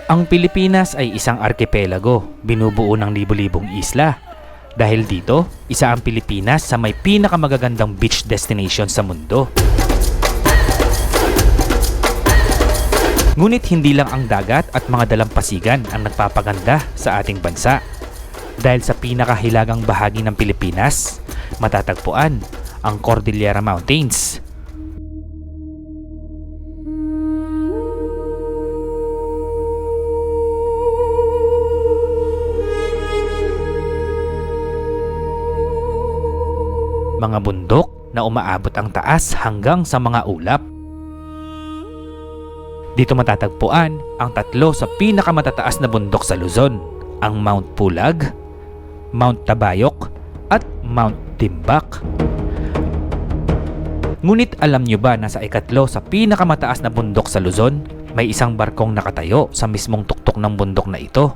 Ang Pilipinas ay isang arkipelago, binubuo ng libo-libong isla. Dahil dito, isa ang Pilipinas sa may pinakamagagandang beach destination sa mundo. Ngunit hindi lang ang dagat at mga dalampasigan ang nagpapaganda sa ating bansa. Dahil sa pinakahilagang bahagi ng Pilipinas, matatagpuan ang Cordillera Mountains. Mga bundok na umaabot ang taas hanggang sa mga ulap. Dito matatagpuan ang tatlo sa pinakamatataas na bundok sa Luzon, ang Mount Pulag, Mount Tabayok, at Mount Timbak. Ngunit alam nyo ba na sa ikatlo sa pinakamataas na bundok sa Luzon, may isang barkong nakatayo sa mismong tuktok ng bundok na ito?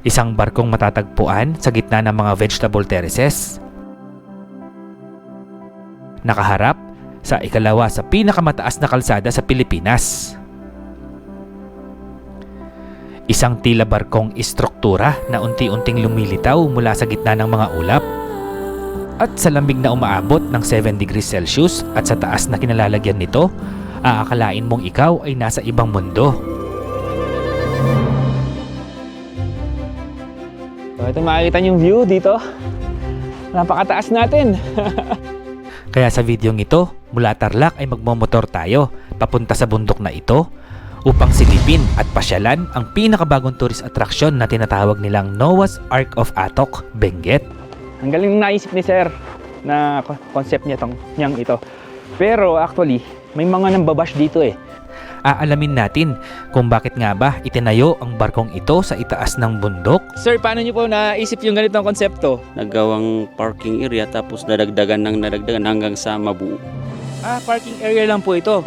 Isang barkong matatagpuan sa gitna ng mga vegetable terraces. Nakaharap sa ikalawa sa pinakamataas na kalsada sa Pilipinas. Isang tila barkong istruktura na unti-unting lumilitaw mula sa gitna ng mga ulap at sa lamig na umaabot ng 7 degrees Celsius at sa taas na kinalalagyan nito, aakalain mong ikaw ay nasa ibang mundo. So, ito makikita yung view dito. Napakataas natin. Kaya sa videong ito, mula Tarlac ay magmomotor tayo papunta sa bundok na ito upang silipin at pasyalan ang pinakabagong tourist attraction na tinatawag nilang Noah's Ark of Atok, Benguet. Ang galing naisip ni Sir na concept niya niyang ito. Pero actually, may mga nambabash dito eh. Aalamin natin kung bakit nga ba itinayo ang barkong ito sa itaas ng bundok. Sir, paano niyo po naisip yung ganitong konsepto? Naggawang parking area tapos nadagdagan hanggang sa mabuo. Parking area lang po ito.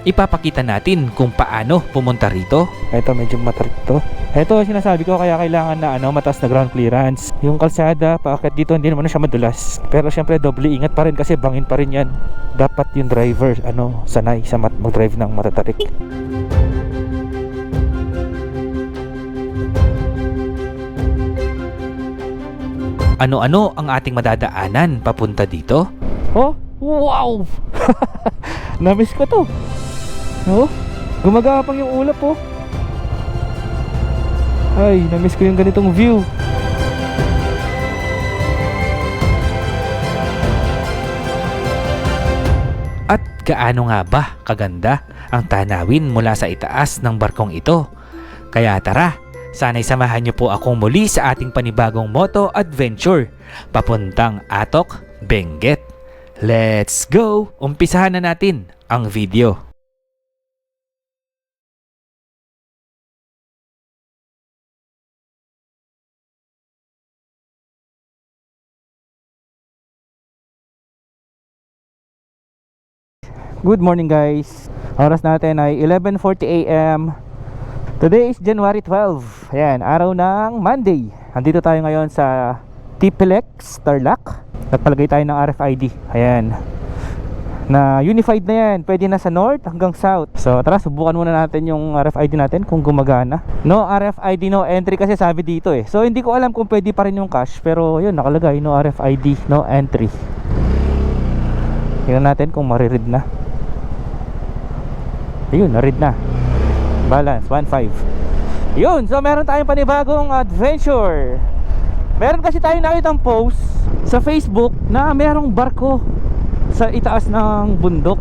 Ipapakita natin kung paano pumunta rito. Ito medyo matarik to. Ito sinasabi ko kaya kailangan na mataas na ground clearance. Yung kalsada paakyat dito hindi naman siya madulas. Pero syempre doble ingat pa rin kasi bangin pa rin yan. Dapat yung driver sanay sa mag-drive ng matatarik. Ano-ano ang ating madadaanan papunta dito? Oh, wow! Namiss ko to. Oh, gumagapang yung ulap oh. Ay, namiss ko yung ganitong view. At gaano nga ba kaganda ang tanawin mula sa itaas ng barkong ito? Kaya tara, sana'y samahan niyo po akong muli sa ating panibagong moto adventure papuntang Atok, Benguet. Let's go! Umpisahan na natin ang video. Good morning guys. Oras natin ay 11:40 AM. Today is January 12. Ayan, araw ng Monday. Andito tayo ngayon sa TPLEX, Tarlac. Nagpalagay tayo ng RFID. Ayan. Na unified na yan. Pwede na sa north hanggang south. So tara, subukan muna natin yung RFID natin kung gumagana. No RFID, no entry kasi sabi dito eh. So hindi ko alam kung pwede pa rin yung cash. Pero yun, nakalagay no RFID, no entry. Tingnan natin kung mariread na. Ayun, na-read na. Balance, 1.5. Yun, so meron tayong panibagong adventure. Meron kasi tayo nakitang post sa Facebook na merong barko sa itaas ng bundok.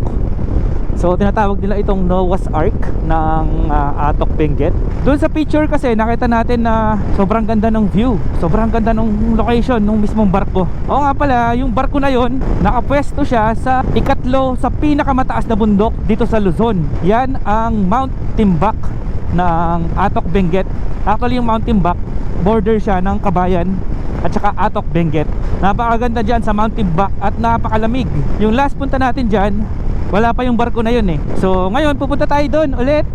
So tinatawag nila itong Noah's Ark ng Atok, Benguet. Doon sa picture kasi nakita natin na sobrang ganda ng view, sobrang ganda ng location ng mismong barko. Oo nga pala, yung barko na yon nakapwesto siya sa ikatlo sa pinakamataas na bundok dito sa Luzon. Yan ang Mount Timbak ng Atok, Benguet. Actually yung Mount Timbak, border siya ng Kabayan at saka Atok, Benguet. Napakaganda dyan sa Mount Timbak at napakalamig. Yung last punta natin dyan, wala pa yung barko na yun eh. So ngayon pupunta tayo doon ulit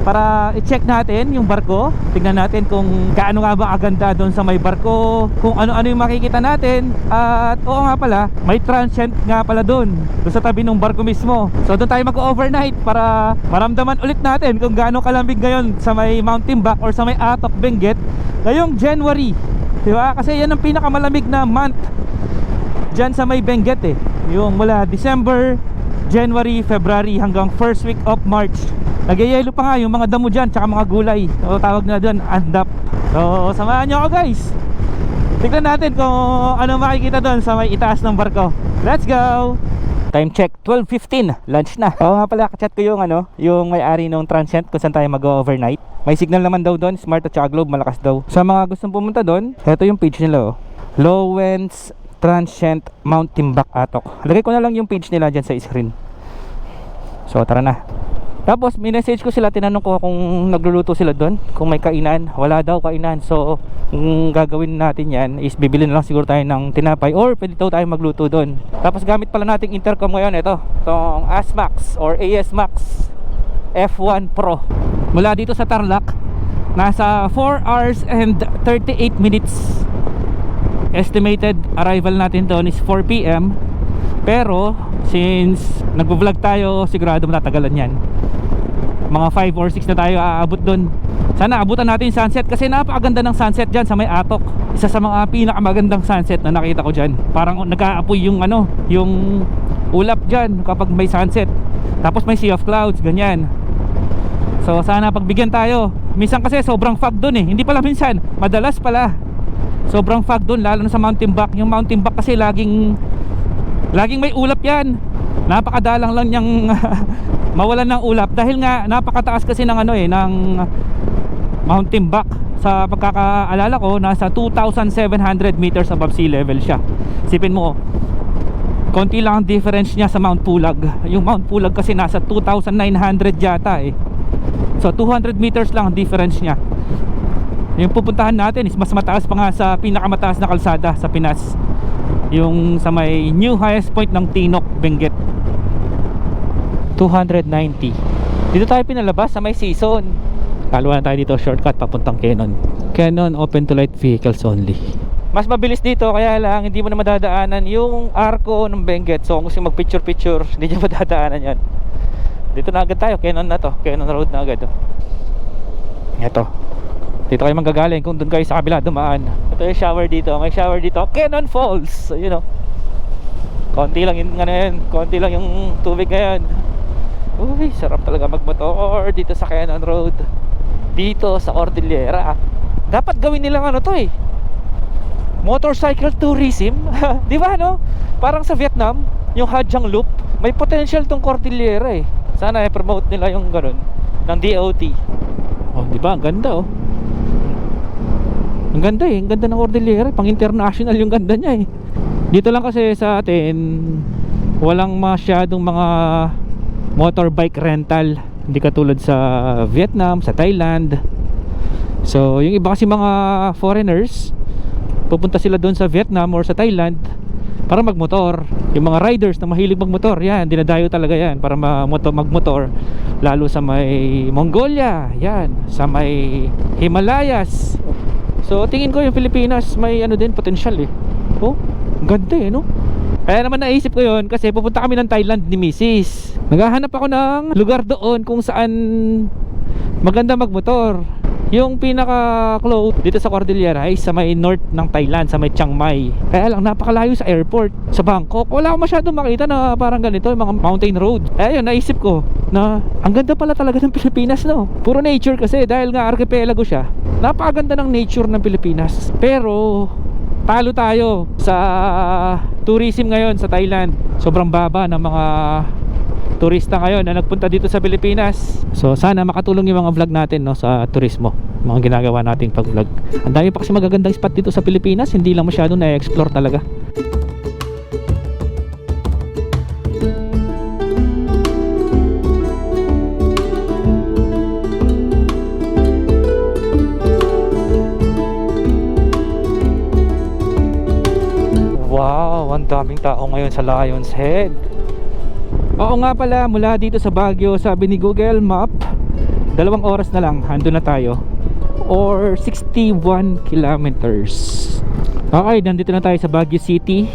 para i-check natin yung barko. Tingnan natin kung gaano nga ba aganda doon sa may barko, kung ano-ano yung makikita natin. At oo nga pala, may transient nga pala doon sa tabi ng barko mismo. So doon tayo mag-overnight para maramdaman ulit natin kung gaano kalamig ngayon sa may Mount Timbuk or sa may Atok, Benguet ngayong January, diba? Kasi yan ang pinakamalamig na month dyan sa may Benguet eh. Yung mula December, January, February hanggang first week of March. Nagyayelo pa nga yung mga damo dyan, tsaka mga gulay. So tawag na dyan, andap. So samahan nyo ako guys. Tignan natin kung ano makikita doon sa may itaas ng barko. Let's go! Time check, 12:15, lunch na. Oo nga pala, kachat ko yung yung may-ari ng transient kung saan tayo mag-overnight. May signal naman daw doon, Smart at saka Globe, malakas daw. Sa mga gustong pumunta doon, ito yung page nila oh. Lowens Transient Mount Timbuk Atok. Lagay ko na lang yung page nila dyan sa screen. So tara na. Tapos minessage ko sila, tinanong ko kung nagluluto sila doon, kung may kainan. Wala daw kainan. So kung gagawin natin yan is bibili na lang siguro tayo ng tinapay or pwede daw tayo magluto doon. Tapos gamit pala nating intercom ngayon ito, itong ASMAX or ASMAX F1 Pro. Mula dito sa Tarlac, nasa 4 hours and 38 minutes. Estimated arrival natin doon is 4 PM. Pero since nagvo-vlog tayo, sigurado matatagalan yan. Mga 5 or 6 na tayo aabot doon. Sana abutan natin yung sunset kasi napakaganda ng sunset dyan sa may Atok. Isa sa mga pinakamagandang sunset na nakita ko dyan. Parang nag-aapoy yung yung ulap dyan kapag may sunset. Tapos may sea of clouds, ganyan. So sana pagbigyan tayo. Minsan kasi sobrang fog doon eh. Hindi pala minsan, madalas pala. Sobrang fog doon, lalo na sa Mount Timbuk. Yung Mount Timbuk kasi laging may ulap yan. Napakadalang lang niyang mawalan ng ulap dahil nga napakataas kasi ng ng Mount Timbuk. Sa pagkakaalala ko, nasa 2,700 meters above sea level siya. Isipin mo, konti lang ang difference niya sa Mount Pulag. Yung Mount Pulag kasi nasa 2,900 yata eh. So 200 meters lang ang difference niya. Yung pupuntahan natin is mas mataas pa nga sa pinakamataas na kalsada sa Pinas, yung sa may new highest point ng Tinok, Benguet. 290. Dito tayo pinalabas sa may season. Kalawa na tayo dito, shortcut papuntang Cannon. Cannon open to light vehicles only. Mas mabilis dito, kaya lang hindi mo na madadaanan yung arko ng Benguet. So kung gusto mag picture hindi nyo madadaanan yan. Dito na agad tayo, Cannon na to, Cannon Road na agad. Ito, dito kayo manggagaling kung doon kayo sa kabila dumaan. Ito yung shower dito, may shower dito, Cannon Falls. So, you know, konti lang yung konti lang yung tubig ngayon. Uy, sarap talaga magmotor dito sa Cannon Road, dito sa Cordillera. Dapat gawin nilang to eh, motorcycle tourism. Di ba parang sa Vietnam, yung Ha Giang Loop, may potential tong Cordillera eh. Sana i-promote nila yung ganun ng DOT. Oh, di ba? Ang ganda oh. Ang ganda eh, ang ganda ng Cordillera, pang international yung ganda niya eh. Dito lang kasi sa atin walang masyadong mga motorbike rental, hindi katulad sa Vietnam, sa Thailand. So yung iba kasi mga foreigners pupunta sila doon sa Vietnam or sa Thailand para magmotor. Yung mga riders na mahilig magmotor, yan, dinadayo talaga yan para magmotor. Lalo sa may Mongolia, yan, sa may Himalayas. So tingin ko yung Pilipinas may din potential eh. Oh, ganda eh no. Kaya naman naisip ko yun kasi pupunta kami ng Thailand ni Mrs. Naghahanap ako ng lugar doon kung saan maganda magmotor. Yung pinaka close dito sa Cordillera ay sa may north ng Thailand, sa may Chiang Mai. Kaya lang napakalayo sa airport. Sa Bangkok wala akong masyadong makita na parang ganito, yung mga mountain road. Kaya yun, naisip ko na ang ganda pala talaga ng Pilipinas no. Puro nature kasi dahil nga archipelago siya. Napakaganda ng nature ng Pilipinas. Pero talo tayo sa tourism ngayon sa Thailand. Sobrang baba ng mga turista ngayon na nagpunta dito sa Pilipinas. So sana makatulong yung mga vlog natin sa turismo, mga ginagawa nating pag vlog. Ang dami pa kasi magagandang spot dito sa Pilipinas, hindi lang masyado na-explore talaga. Wow, ang daming tao ngayon sa Lion's Head. Oo nga pala, mula dito sa Baguio, sabi ni Google Map, 2 oras na lang, andun na tayo. Or 61 kilometers. Okay, nandito na tayo sa Baguio City.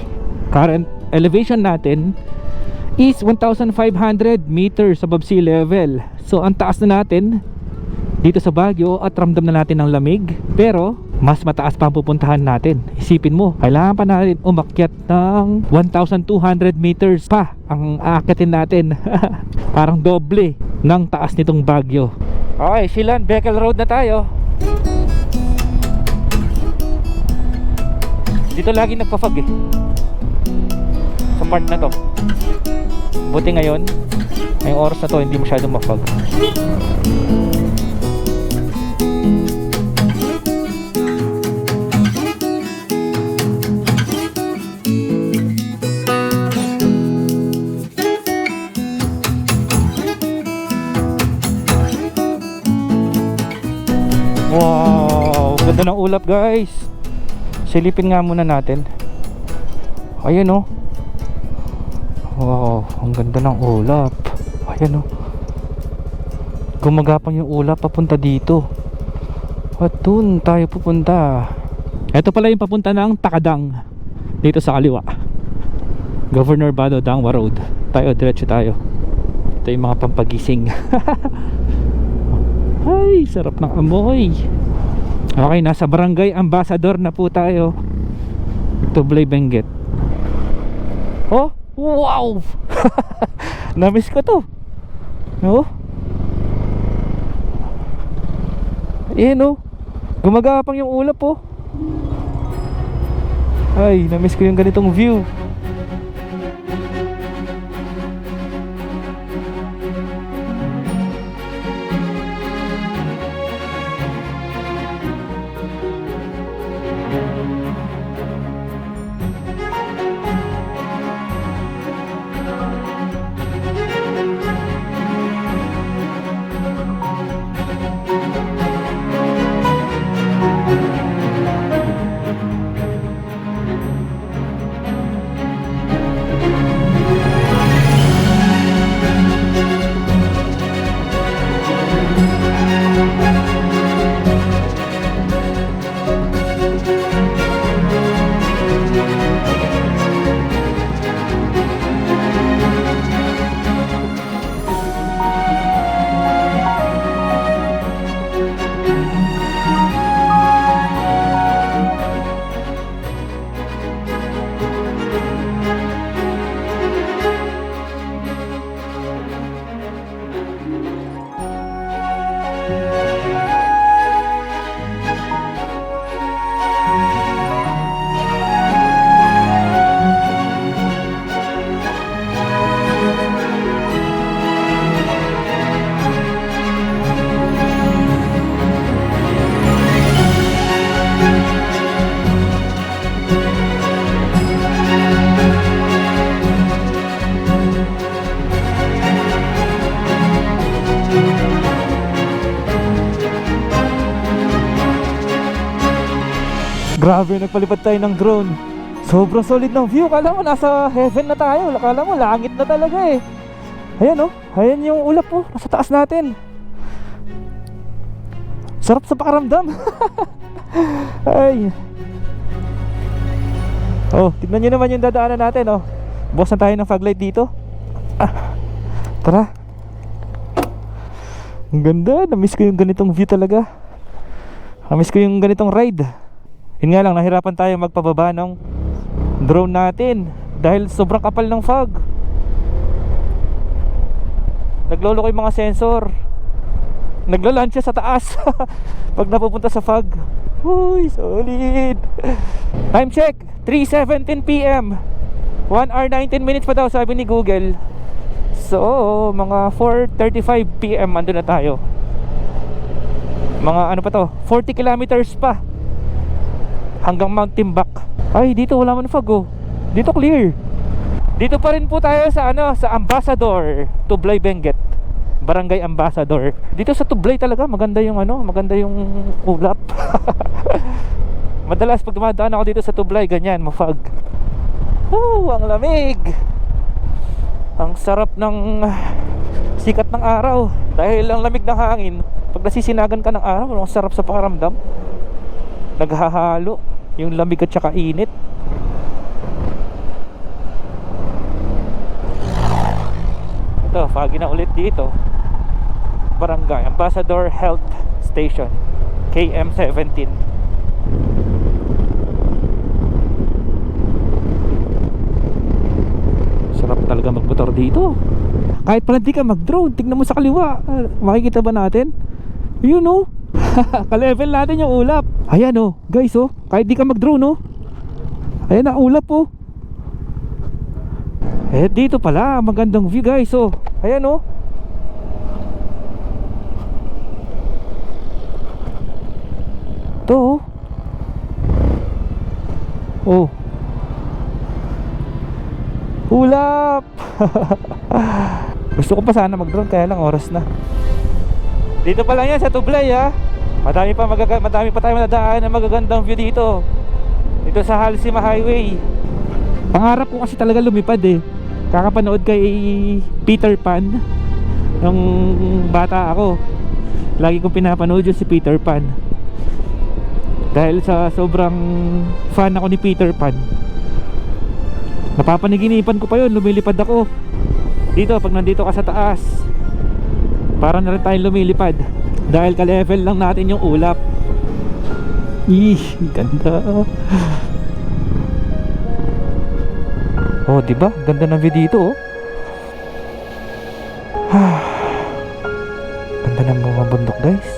Current elevation natin is 1,500 meters above sea level. So ang taas na natin dito sa Baguio at ramdam na natin ng lamig. Pero mas mataas pa ang pupuntahan natin. Isipin mo, kailangan pa natin umakyat ng 1,200 meters pa ang aakyatin natin. Parang doble ng taas nitong Baguio. Okay, Silan, Beckel Road na tayo. Dito lagi nagpa-fog eh, sa part na to. Buti ngayon, ngayong oras na to hindi masyadong ma-fog. Wow, ganda ng ulap guys. Silipin nga muna natin. Ayan oh. Wow, ang ganda ng ulap. Ayan oh. Gumagapang yung ulap papunta dito. At dun tayo pupunta. Ito pala yung papunta ng Takadang, dito sa kaliwa. Governor Bado Dangwa Road. Tayo, diretso tayo. Ito yung mga pampagising. Ay, sarap ng amoy. Okay, nasa Barangay Ambassador na po tayo. Tublay Benguet. Oh, wow. Namiss ko to. No? No? Gumagapang yung ulap po. Ay, namiss ko yung ganitong view. Grabe, nagpalipad tayo ng drone. Sobrang solid ng view. Kala mo nasa heaven na tayo. Kala mo langit na talaga eh. Ayan oh. Ayan yung ulap po. Nasa taas natin. Sarap sa pakaramdam. Ay. Oh, tignan nyo naman yung dadaanan natin oh. Bukasan tayo ng fog light dito. Tara. Ang ganda. Namiss ko yung ganitong view talaga. Namiss ko yung ganitong ride. Yun nga lang, nahirapan tayo magpababa ng drone natin dahil sobrang kapal ng fog. Naglolo ko yung mga sensor. Naglalanch siya sa taas pag napupunta sa fog. Uy, solid. Time check, 3:17 PM. 1 hour 19 minutes pa daw sabi ni Google. So, mga 4:35 PM andun na tayo. Mga ano pa to, 40 kilometers pa hanggang Mount Timbak. Ay, dito wala man fog oh. Dito clear. Dito pa rin po tayo sa ano, sa Ambassador, Tublay Benguet. Barangay Ambassador. Dito sa Tublay talaga maganda yung ano, maganda yung ulap. Madalas pag dumadaan ako dito sa Tublay, ganyan, mafog. Oh, ang lamig. Ang sarap ng sikat ng araw. Dahil ang lamig ng hangin, pag nasisinagan ka ng araw, ang sarap sa pakiramdam. Naghahalo yung lamig at saka init. Ito, foggy na ulit dito. Barangay Ambassador Health Station, KM17. Sarap talaga magmotor dito. Kahit pala di ka mag-drone, tignan mo sa kaliwa. Makikita ba natin? Yun oh. Ka-level natin yung ulap. Ayan oh, guys oh. Kahit di ka mag-drone oh. Ayan na ulap oh. Eh dito pala, magandang view guys oh. Ayan oh. Ito oh. Oh. Ulap. Gusto ko pa sana mag-drone kaya lang oras na. Dito pa lang yan sa Tublay ha. Madami pa tayo madadaan na magagandang view dito. Dito sa Halsima Highway. Pangarap ko kasi talaga lumipad eh. Kakapanood kay Peter Pan nung bata ako. Lagi kong pinapanood yun si Peter Pan. Dahil sa sobrang fan ako ni Peter Pan, napapaniginipan ko pa yun, lumilipad ako dito pag nandito ka sa taas. Para na rin tayong lumilipad dahil ka-level lang natin yung ulap. Ganda. Oh, diba? Ganda ng view dito oh. Ganda ng mga bundok guys.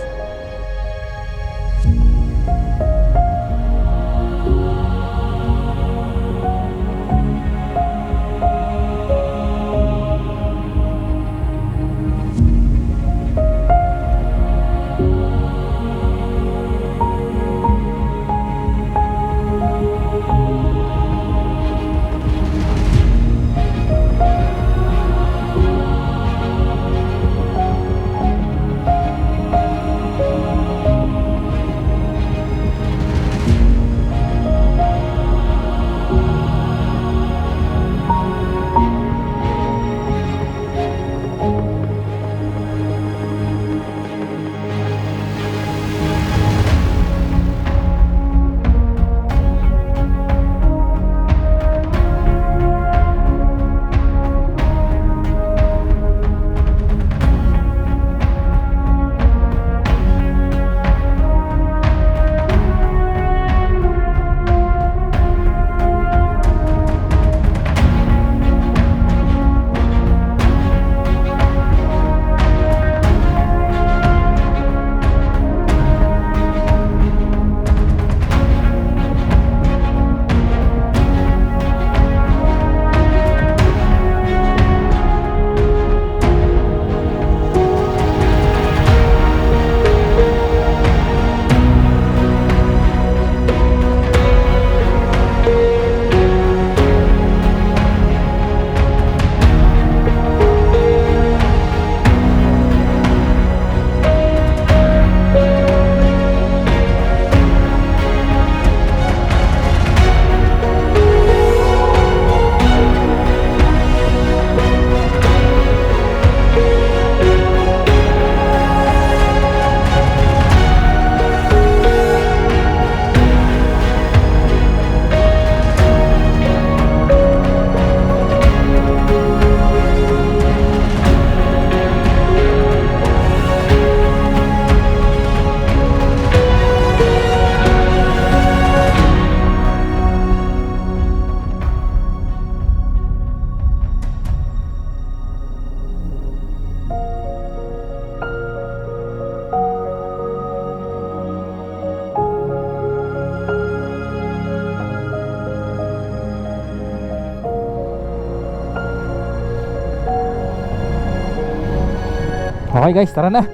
Okay guys, tara na.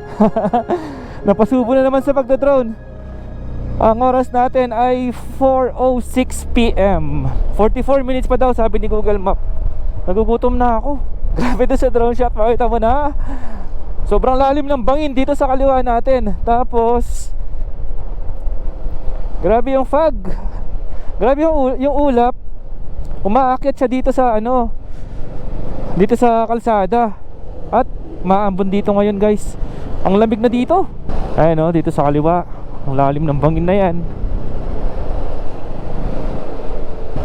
Napasubo na naman sa pagdodrone. Ang oras natin ay 4:06 PM. 44 minutes pa daw sabi ni Google Map. Nagugutom na ako. Grabe doon sa drone shot, makita mo na. Sobrang lalim ng bangin dito sa kaliwa natin. Tapos grabe yung fog. Grabe yung ulap. Umaakyat siya dito sa dito sa kalsada. At maambon dito ngayon guys. Ang lamig na dito. Ayan o, dito sa kaliwa. Ang lalim ng bangin na yan.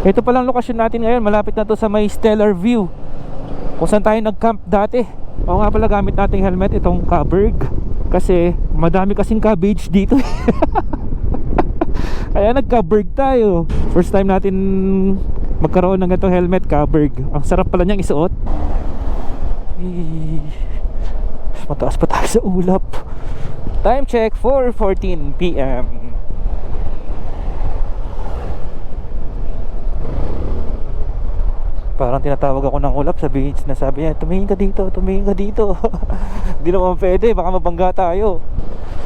Ito palang lokasyon natin ngayon. Malapit na to sa may Stellar View, kung saan tayo nag-camp dati. O nga pala, gamit nating helmet itong Caberg, kasi madami kasing cabbage dito. Kaya nag-Caberg tayo. First time natin magkaroon ng ganitong helmet, Caberg. Ang sarap pala niyang isuot. Mataas pa tayo sa ulap. Time check, 4:14 PM. Parang tinatawag ako ng ulap sa beach. Nasabi niya, tumingin ka dito, tumingin ka dito. Hindi naman pwede, baka mabangga tayo.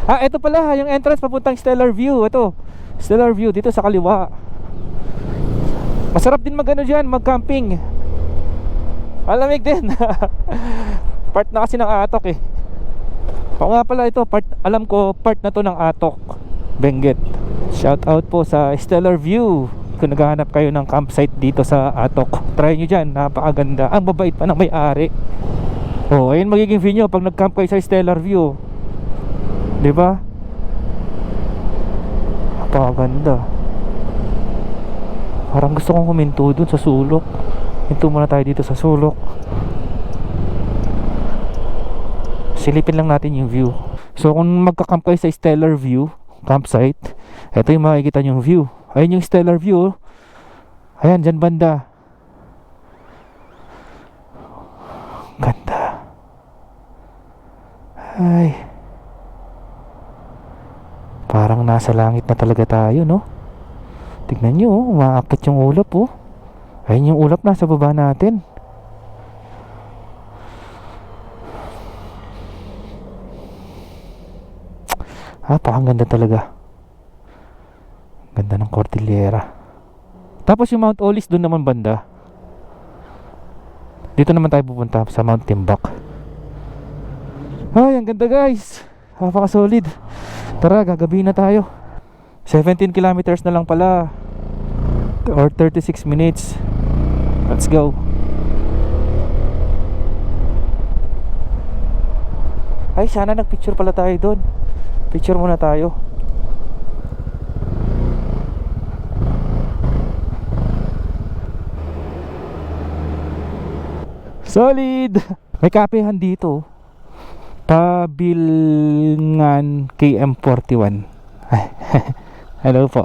Ito pala yung entrance papuntang Stellar View. Ito, Stellar View dito sa kaliwa. Masarap din mag-ano dyan, mag-camping. Malamig din. Part na kasi ng Atok eh. O nga pala, ito part, alam ko part na to ng Atok, Benguet. Shout out po sa Stellar View. Kung naghahanap kayo ng campsite dito sa Atok, try nyo dyan, napakaganda. Ang babait pa ng may-ari. Ayun magiging view nyo pag nag-camp kayo sa Stellar View. Diba? Napakaganda. Parang gusto kong huminto dun sa sulok. Hinto muna tayo dito sa sulok. Silipin lang natin yung view. So kung magka-camp kayo sa Stellar View campsite, ito yung makikita nyong view. Ayun yung Stellar View. Ayan, dyan banda. Ganda. Ay, parang nasa langit na talaga tayo, no? Tignan nyo, umaakit yung ulap, oh. Ayun yung ulap nasa baba natin. Pakaganda talaga. Ganda ng Cordillera. Tapos yung Mount Olis doon naman banda. Dito naman tayo pupunta sa Mount Timbuk. Ay, ang ganda guys. Napaka-solid. Tara, gagabi na tayo. 17 kilometers na lang pala, or 36 minutes. Let's go. Ay, sana nagpicture pala tayo doon. Picture muna tayo. Solid. May kapehan dito, Pabilngan KM41. Hello po.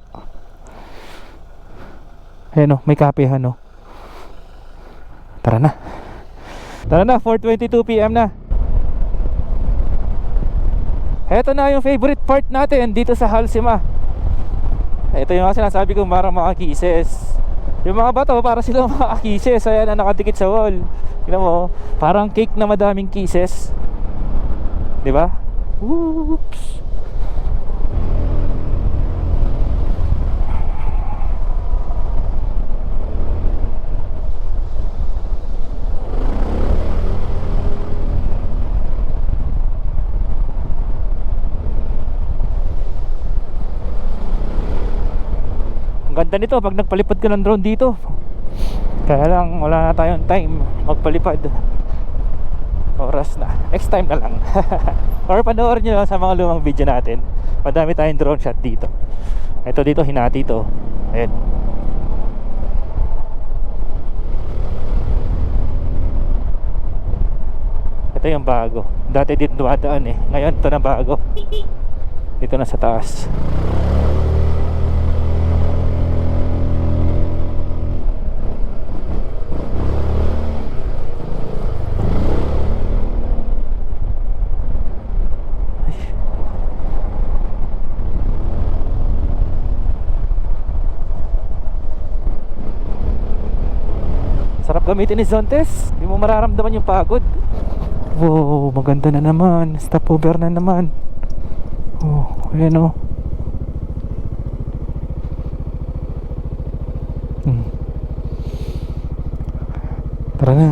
Ayan o, may kapehan o. Tara na. Tara na, 4:22 PM na. Eto na yung favorite part natin dito sa Halsima. Ito yung sinasabi ko, parang mga kisses. Yung mga bato para silang mga kisses. Ayan na nakadikit sa wall. Tignan mo, parang cake na madaming kisses. Diba? Oops. Ang ganda nito pag nagpalipad ka ng drone dito. Kaya lang wala na tayong time magpalipad. Oras na. Next time na lang. Or panoorin nyo lang sa mga lumang video natin. Madami tayong drone shot dito. Ito dito, hinati to. Ayan. Ito yung bago. Dati dito dumadaan eh. Ngayon ito na bago. Dito na sa taas. Sarap gamitin ni Zontes. Hindi mo mararamdaman yung pagod. Wow, maganda na naman. Stopover na naman. Oh, ayan o. Tara na.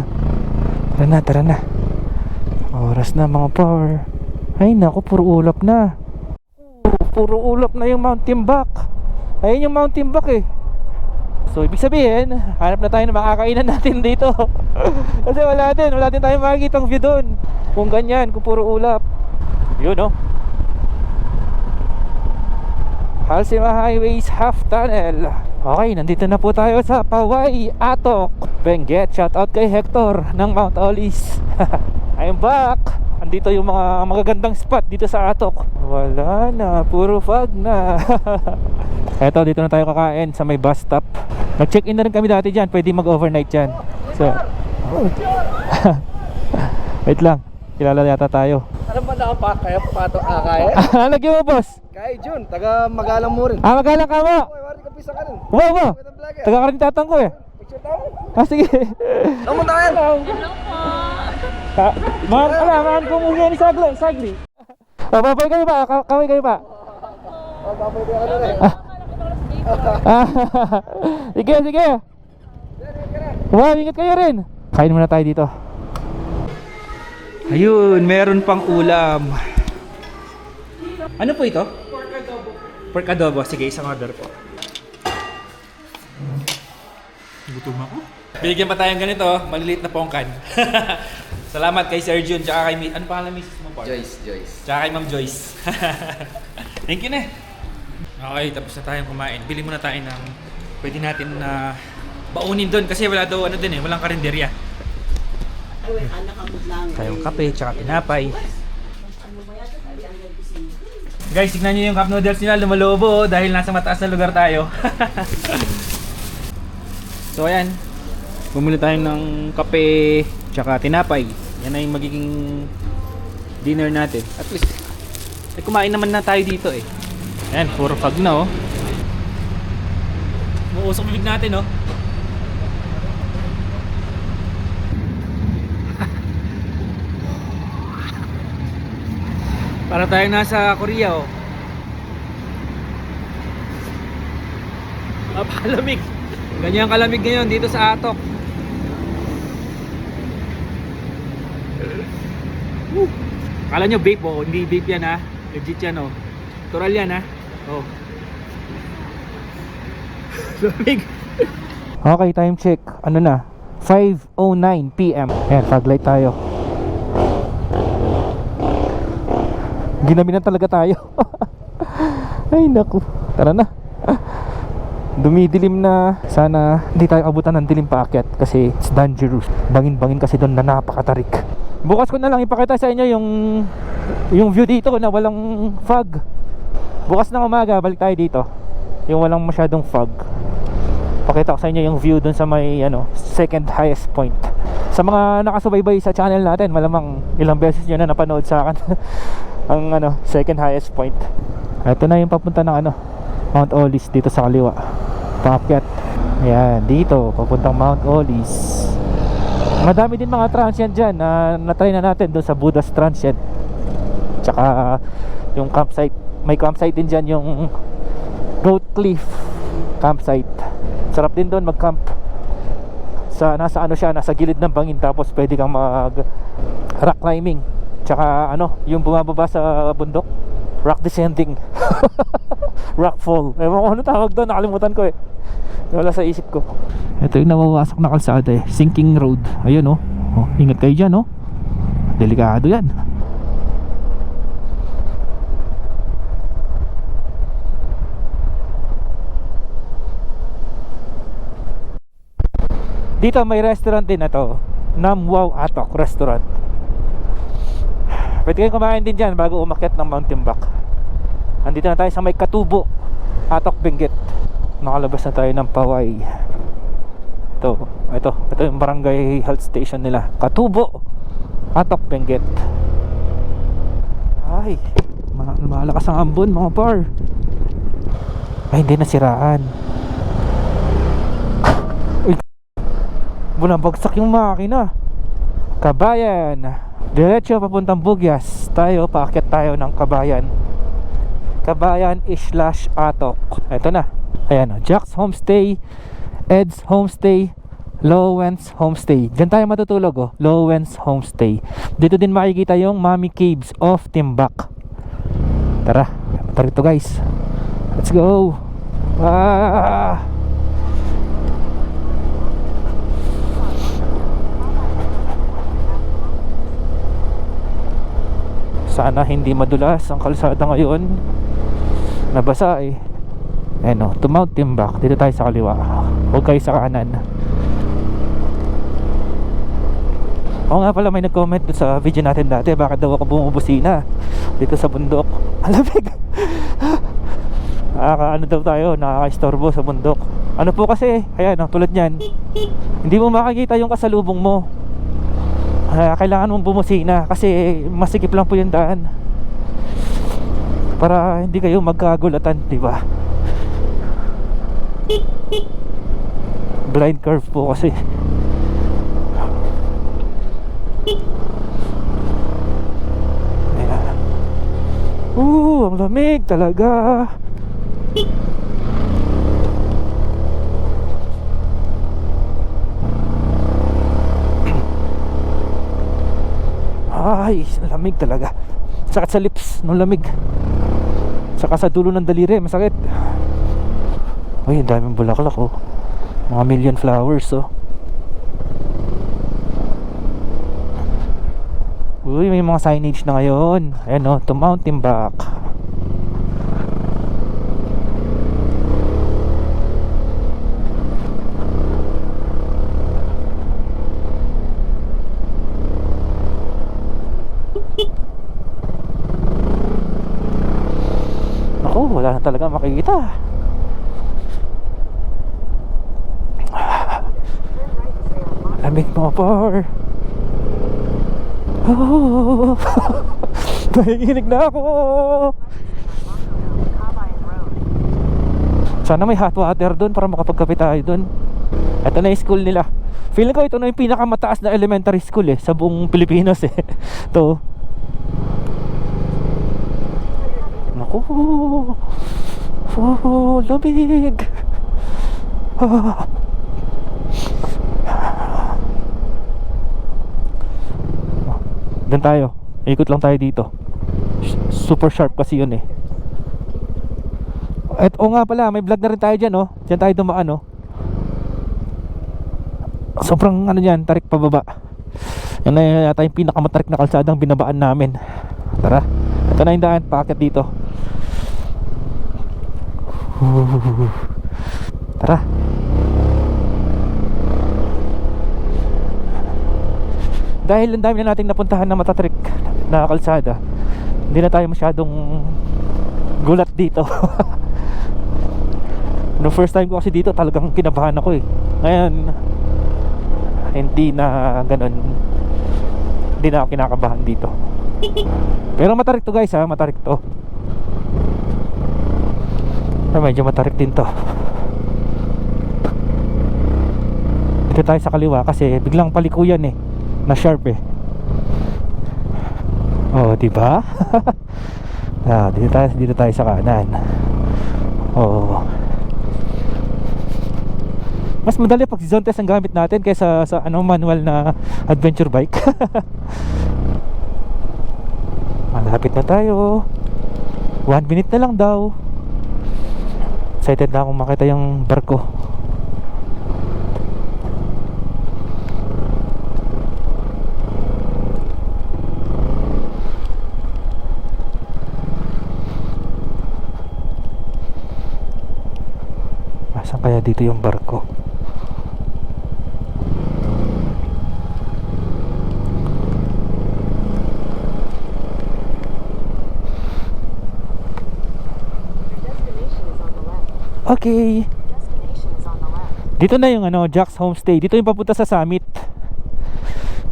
Tara na, tara na. Oras na mga par. Ay naku, puro ulap na. Puro ulap na yung Mount Timbuk. Ayun yung Mount Timbuk eh. So ibig sabihin, hanap na tayo ng makakainan natin dito. Kasi wala din tayong makikitang view doon. Kung ganyan, kung puro ulap. Yun oh. Halsema Highways Half Tunnel. Okay, nandito na po tayo sa Paway, Atok, Benguet. Shoutout kay Hector ng Mount Olis. I'm back. Andito yung mga magagandang spot dito sa Atok. Wala na, puro fog na. Eto, dito na tayo kakain sa may bus stop. Nag-check-in na rin kami dati dyan. Pwede mag-overnight dyan. So, wait lang, kilala yata tayo. Ano ba nakapakaya pato kaya? Lagyan mo, boss. Kaya Jun, taga Magalang mo rin. Magalang ka mo. Oy, wari ka pisa ka rin. Wow. Magandang vlogger. Taga-karintatan ko eh. Picture tayo. Sige. Ano mo tayo? Mahan ko muna ni Sagli. Babay kayo ba? Kaway kayo ba? Babay ko ano rin. Sige. Wow, ingat kayo rin. Kain muna tayo dito. Ayun, meron pang ulam. Ano po ito? Pork adobo. Sige, isang order po. Gutom ako. Binigyan pa tayong ganito, maliliit na pongkan. Salamat kay Sir Jun, tsaka kay ano pangalan Mrs. mo po? Joyce. Tsaka kay Ma'am Joyce. Thank you na. Okay, tapos na tayong kumain. Bili muna tayo ng pwede natin na baunin doon kasi wala daw ano din eh, walang karinderya. Tayong kape, tsaka tinapay. Guys, tignan nyo yung cup noodles nila, lumalobo dahil nasa mataas na lugar tayo. So ayan, bumili tayo ng kape, tsaka tinapay. Yan ay magiging dinner natin. At least, kumain naman na tayo dito eh. Ayan, puro fog na oh. Muusok bibig natin oh. Para tayong nasa Korea oh. Napalamig. Ganyan kalamig ngayon dito sa Atok. Kala nyo vape oh, hindi vape yan ha. Legit yan oh. Natural yan ha. Oh. Lamig. Okay, time check. Ano na? 5:09 PM. Ayan, taglight tayo. Ginabi na talaga tayo. Ay naku. Tara na. Dumidilim na. Sana hindi tayo abutan ng dilim paakyat kasi it's dangerous. Bangin-bangin kasi doon na napakatarik. Bukas ko na lang ipakita sa inyo yung view dito na walang fog. Bukas ng umaga balik tayo dito. Yung walang masyadong fog. Pakita ko sa inyo yung view doon sa may second highest point. Sa mga nakasubaybay sa channel natin, malamang ilang beses nyo na napanood sa akin ang second highest point. Ito na yung papunta ng Mount Olis dito sa kaliwa. Paakyat. Ayan, dito papuntang Mount Olis. Madami din mga transient dyan na na-try na natin doon sa Buddha's Transient. Tsaka yung campsite, may campsite din dyan, yung Goat Cliff campsite. Sarap din doon mag-camp. Nasa nasa gilid ng bangin, tapos pwede kang mag rock climbing. Tsaka yung bumababa sa bundok, rock descending. Rock fall. Ewan ko ano tawag doon, nakalimutan ko eh. Wala sa isip ko. Ito yung nawawasak na kalsada eh, sinking road. Ayun oh, ingat kayo dyan oh. Delikado yan. Dito may restaurant din na to, Namwao Atok Restaurant. Pwede kayong kumain din dyan bago umakyat ng Mountain Back. Andito na tayo sa may Katubo, Atok, Benguet. Nakalabas na tayo ng Paway. Ito yung barangay health station nila, Katubo, Atok, Benguet. Ay, malakas ang ambon mga par. Ay, hindi nasiraan. Bunabagsak yung makina. Kabayan, diretso papuntang Bugyas. Tayo, paakyat tayo ng Kabayan. Kabayan/Atok. Ito na. Ayan, Jack's Homestay, Ed's Homestay, Lowens Homestay. Diyan tayo matutulog oh, Lowens Homestay. Dito din makikita yung Mami Caves of Timbak. Tara, ito guys. Let's go. Sana hindi madulas ang kalsada ngayon. Nabasa eh. Ayan o, to Mount Timbak. Dito tayo sa kaliwa. Huwag kayo sa kanan. Oo nga pala, may nag-comment doon sa video natin dati, bakit daw ako bumubusina dito sa bundok. Alamig. Ano daw tayo, nakaka-istorbo sa bundok. Ano po kasi, ayan o, tulad nyan, hindi mo makikita yung kasalubong mo. Kailangan mong bumusina kasi masikip lang po yung daan, para hindi kayo magkagulatan, diba? Blind curve po kasi. Ayan. Ang lamig talaga. Ay, lamig talaga. Sakit sa lips nung lamig. Saka sa dulo ng daliri, masakit. Uy, ang daming bulaklak oh. Mga million flowers oh. Uy, may mga signage na ngayon. Ayan oh, to Mount Timbak. Ako, wala na talaga makikita. Lamig mga par. Oh, nahihinig na ako. Sana may hot water doon para makapagkape tayo doon. Ito na yung school nila. Feeling ko ito na yung pinakamataas na elementary school eh, sa buong Pilipinas eh. Ito. Naku. Oh, lamig. Ah. Doon tayo. Ikot lang tayo dito. Super sharp kasi yun eh. At o nga pala, may vlog na rin tayo dyan oh. Dyan tayo dumaan oh. Sobrang ano dyan, tarik pababa. Yan na yata yung pinakamatarik na kalsadang binabaan namin. Tara, ito na yung daan, paakyat dito. Tara. Dahil ang dami na nating napuntahan na matatarik na kalsada, hindi na tayo masyadong gulat dito. No, first time ko kasi dito talagang kinabahan ako eh. Ngayon hindi na ganun. Hindi na ako kinakabahan dito. Pero matarik to guys ha, matarik to. Medyo matarik din to. Dito tayo sa kaliwa kasi biglang palikuyan eh, na sharp eh. Oh, di ba? Dito tayo sa kanan. Oh. Mas madali pag zone test ang gamit natin kaysa sa manual na adventure bike. Malapit na tayo. 1 minute na lang daw. Excited na akong makita yung barko. Asan kaya dito yung barko? Okay. Dito na yung Jack's Homestay. Dito yung papunta sa summit.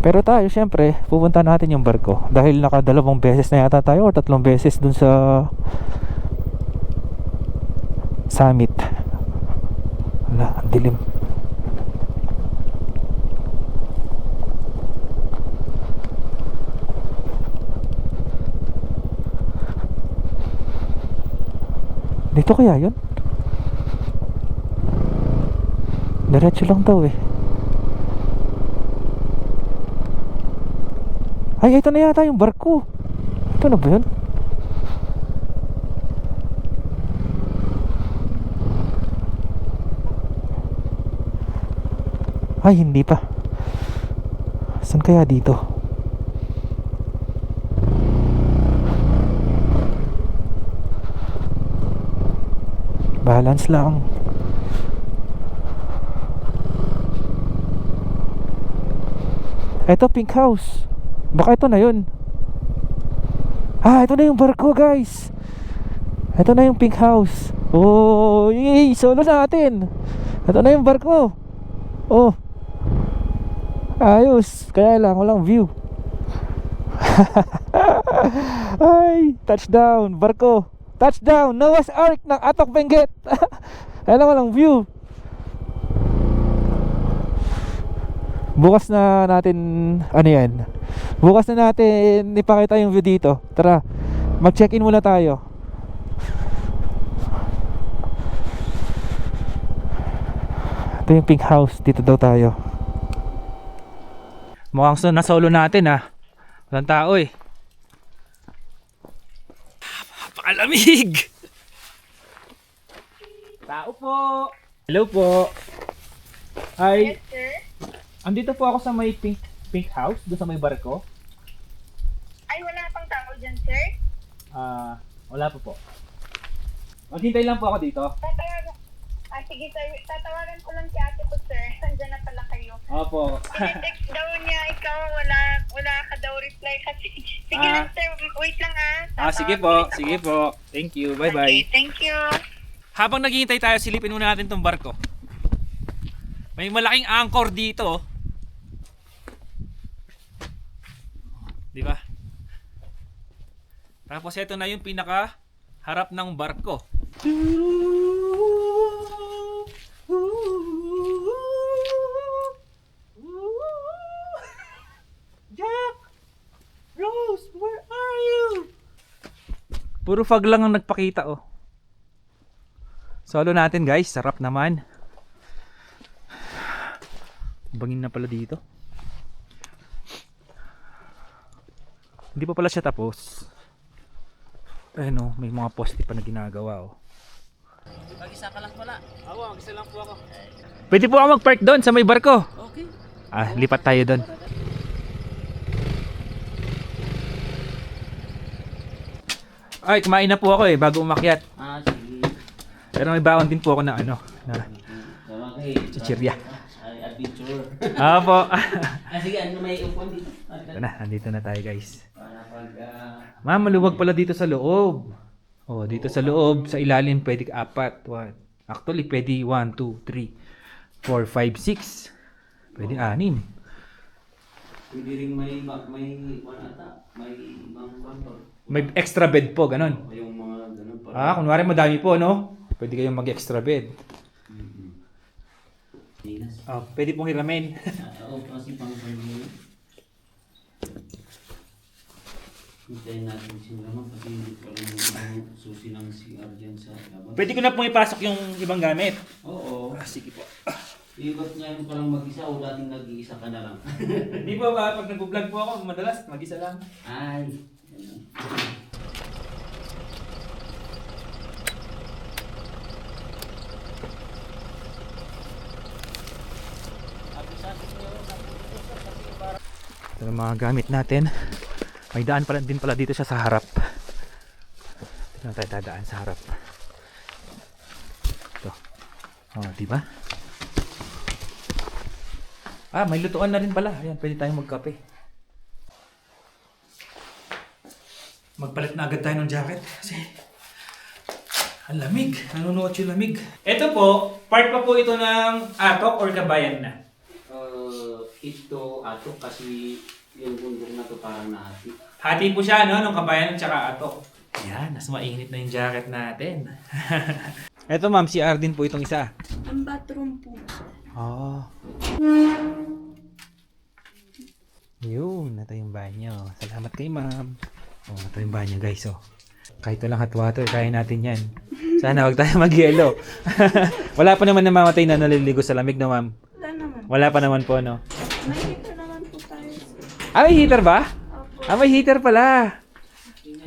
Pero tayo syempre pupunta natin yung barko dahil nakadalawang beses na yata tayo o 3 beses dun sa summit. Wala, ang dilim. Dito kaya yun? Diretso lang daw eh. Ay, ito na yata yung barko. Ito na ba yun? Ay, hindi pa. Saan kaya dito? Balance lang. Ito, pink house. Baka ito na yun. Ah, ito na yung barko, guys. Ito na yung pink house. Oh, yay, solo natin. Ito na yung barko. Oh. Ayos. Kaya lang, walang view. Ay, touchdown, barko. Touchdown, Noah's Ark ng Atok Benguet. Kaya lang, walang view. Bukas na natin, ano yan, bukas na natin ipakita yung view dito. Tara, mag-check-in muna tayo. Ito yung pink house, dito daw tayo. Mukhang na-solo natin ah. Walang tao eh. Napakalamig! Tao po! Hello po! Ay, Yes, sir. andito po ako sa may pink house, doon sa may barko. Ay, wala pang tao dyan, sir. Wala po po. Maghintay lang po ako dito. Sige, sir. Tatawagan ko lang si ate ko, sir. Nandyan na pala kayo. Opo. Tinetext daw niya, ikaw, wala ka daw reply kasi. Sige lang, sir. Wait lang, Sige po, sige po. Thank you, bye bye. Okay, thank you. Habang naghihintay tayo, silipin muna natin tong barko. May malaking anchor dito. Di ba? Tapos ito na yung pinaka harap ng barko. Jack! Rose, where are you? Puro fog lang ang nagpakita oh. Solo natin guys, sarap naman. Bangin na pala dito. Hindi pa pala siya tapos. Ayun oh, may mga poste pa na ginagawa oh. Mag-isa ka lang pala. Ako, mag-isa lang po ako. Pwede po ako mag-park doon sa may barko. Okay. Lipat tayo doon. Ay, kumain na po ako bago umakyat. Sige. Pero may baon din po ako na na Tama kayo. chichirya. Adventure. Opo. Sige, ano may upuan dito? Ito na, nandito na tayo guys. Para pag... Ma'am, maluwag pala dito sa loob. Oh, dito sa loob, sa ilalim pwede 4. Actually, pwede 1, 2, 3, 4, 5, 6. Pwede 6. Pwede rin may ata. May ibang kantor. May extra bed po, ganun. Yung mga ganun pa. Kunwari madami po, no? Pwede kayong mag-extra bed. Tinas. Pwede pong hiramin. Oo, kasi pang pag-ibig. Hintayin natin si Mama kasi hindi pa rin yung susi ng CR dyan sa labas. Pwede ko na pong ipasok yung ibang gamit. Oo. Sige po. Ikot niya yung parang mag-isa o dating nag-iisa ka na lang. Hindi po ba, pag nag-vlog po ako, madalas mag-isa lang. Ay. Ganun. Ito ang mga gamit natin. May daan pala din pala dito siya sa harap. Dito na tayo dadaan sa harap. Ito. Diba? May lutuan na rin pala. Ayan, pwede tayong magkape. Magpalit na agad tayo ng jacket kasi ang lamig. Nanunuot yung lamig. Ito po, part pa po ito ng Atok or Kabayan na. Ito ato kasi yung bundok na to parang nahati. Hati po siya, no? Nung Kabayan at saka Atok. Yan, mas mainit na yung jacket natin. Ito ma'am, CR din po itong isa. Ang bathroom po. Yun, ito yung banyo. Salamat kay ma'am. Ito yung banyo guys, Kahit walang hot water, kaya natin yan. Sana wag tayo mag-yelo. Wala pa naman namamatay na naliligo sa lamig, no ma'am? Wala naman. Wala pa naman po, no? May heater naman po tayo. May heater ba? May heater pala.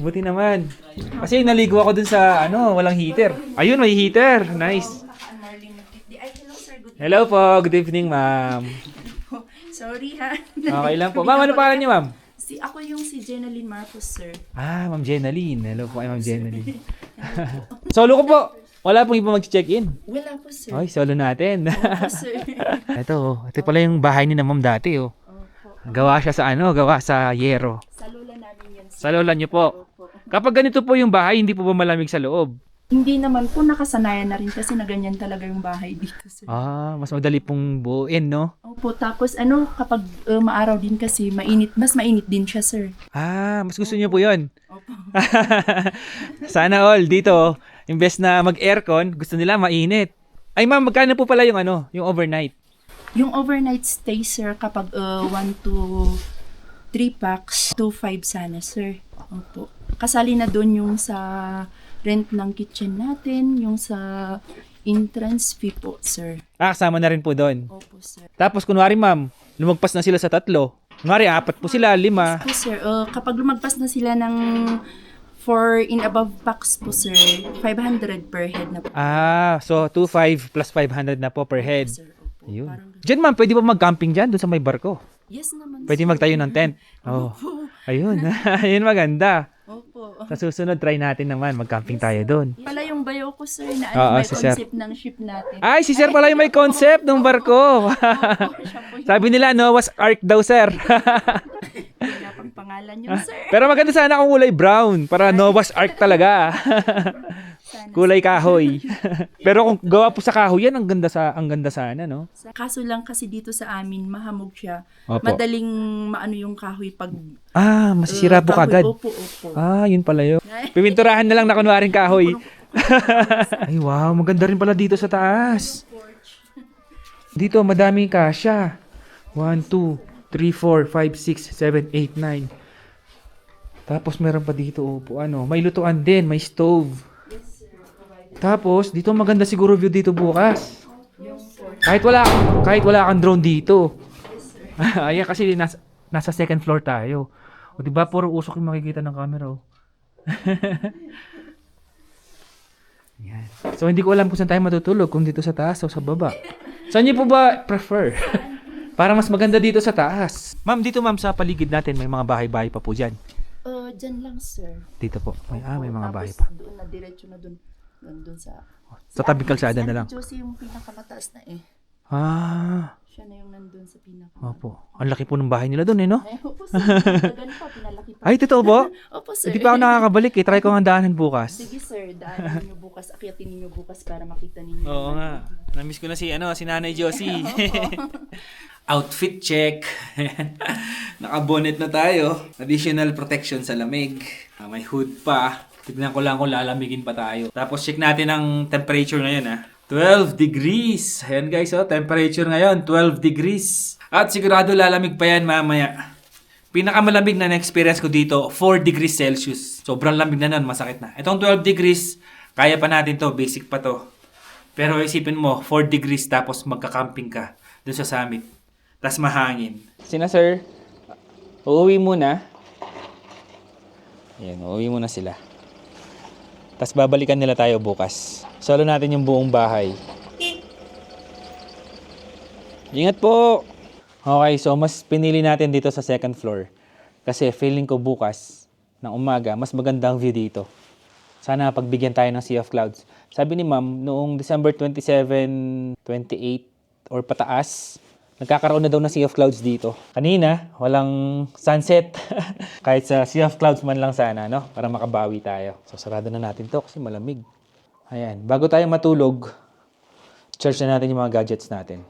Buti naman. Kasi naligo ako dun sa, walang heater. Ayun, may heater. Nice. Hello, sir. Good. Hello po. Good evening, ma'am. Sorry, ha. Okay lang po. Ma'am, ano pangalan niyo, ma'am? Ako yung si Jenaline Marcos, sir. Ma'am Jenaline. Hello po kay Ma'am Jenaline. Solo ko po. Wala pong iba mag-check-in. Wala po, sir. Ay, solo natin. Opo, sir. Ito pala yung bahay ni na ma'am dati, oh. Gawa siya gawa sa yero. Sa lola namin yan, sir. Sa lola niyo po. Opo. Kapag ganito po yung bahay, hindi po ba malamig sa loob? Hindi naman po, nakasanayan na rin kasi na ganyan talaga yung bahay dito, sir. Mas madali pong buuin, no? Opo, tapos kapag maaraw din kasi, mas mainit din siya, sir. Mas gusto niyo po yun. Opo. Sana all dito, imbes na mag-aircon, gusto nila mainit. Ay ma'am, magkano po pala yung yung overnight? Yung overnight stay, sir, kapag 1 to 3 packs, 2.5 sana, sir. Opo. Kasali na doon yung sa rent ng kitchen natin, yung sa entrance fee po, sir. Kasama na rin po doon. Opo, sir. Tapos kunwari ma'am, lumagpas na sila sa 3. Kunwari 4 po sila, 5. Po, sir, kapag lumagpas na sila ng 4 in above packs po, sir, 500 per head na po. So 2.5 plus 500 na po per head. Sir, opo. Ayun. Parang ganun. Diyan ma'am, pwede ba mag-camping dyan doon sa may barko? Yes naman, Pwede sir. magtayo ng tent. Opo. Ayun. Ayun maganda. Opo. Sa susunod, try natin naman. Mag-camping tayo doon. Pala yung bayo ko, sir, na Oo, may si sir. concept ng ship natin. Ay, si Sir pala yung may concept ng barko. Siya po yung Sabi nila, Noah's Ark daw, Sir. wala pang pangalan yun, sir. Pero maganda sana kung kulay brown. Para Noah's Ark talaga. Sana. Kulay kahoy. Pero kung gawa po sa kahoy yan, ang ganda sana, no? Kaso lang kasi dito sa amin, mahamog siya. Opo. Madaling maano yung kahoy pag... Masisira po kahoy. kagad. Opo, opo. Yun pala yun. Pipinturahan na lang na kunwaring kahoy. Ay, wow. Maganda rin pala dito sa taas. Dito, madaming kasya. 1, 2, 3, 4, 5, 6, 7, 8, 9. Tapos meron pa dito, may lutuan din, may stove. Tapos, dito maganda siguro view dito bukas. Kahit wala kang drone dito. Ayan kasi nasa second floor tayo. O diba, puro usok yung makikita ng camera, oh. Yan. So, hindi ko alam kung saan tayo matutulog, kung dito sa taas o sa baba. Saan niyo po ba prefer? Para mas maganda dito sa taas. Ma'am, dito ma'am sa paligid natin, may mga bahay-bahay pa po dyan. Dyan lang, sir. Dito po. May mga bahay Tapos pa. doon na diretso na doon. Nandun sa... Sa tabing kalsada na lang. Si Josie yung pinakamataas na eh. Siya na yung nandun sa pinaka... Opo. Ang laki po ng bahay nila doon, no? Ay, opo, sir. Tagal pa, pinalaki pa. Ay, totoo po? Opo, sir. Hindi pa ako nakakabalik eh. Try ko ang daanan bukas. Sige, sir. Daanan niyo bukas. Akyatin niyo bukas para makita ninyo. Oo nga. Namiss ko na si Nanay Josie. Outfit check. Naka-bonnet na tayo. Additional protection sa lamig. May hood pa. Tignan ko lang kung lalamigin pa tayo. Tapos check natin ang temperature ngayon 12 degrees. Ayan guys, temperature ngayon 12 degrees. At sigurado lalamig pa yan mamaya. Pinakamalamig na na-experience ko dito, 4 degrees Celsius. Sobrang lamig na nun, masakit na. Itong 12 degrees, kaya pa natin to, basic pa to. Pero isipin mo, 4 degrees tapos magka-camping ka dun sa summit. Tapos mahangin. Sina sir, uuwi muna. Ayan, uuwi muna sila. Tapos babalikan nila tayo bukas. Solo natin yung buong bahay. Ingat po! Okay, so mas pinili natin dito sa second floor. Kasi feeling ko bukas, ng umaga, mas maganda ang view dito. Sana pagbigyan tayo ng Sea of Clouds. Sabi ni ma'am, noong December 27, 28, or pataas, nagkakaroon na daw ng Sea of Clouds dito. Kanina, walang sunset. Kahit sa Sea of Clouds man lang sana, no? Para makabawi tayo. So, sarado na natin to kasi malamig. Ayan. Bago tayo matulog, charge na natin yung mga gadgets natin.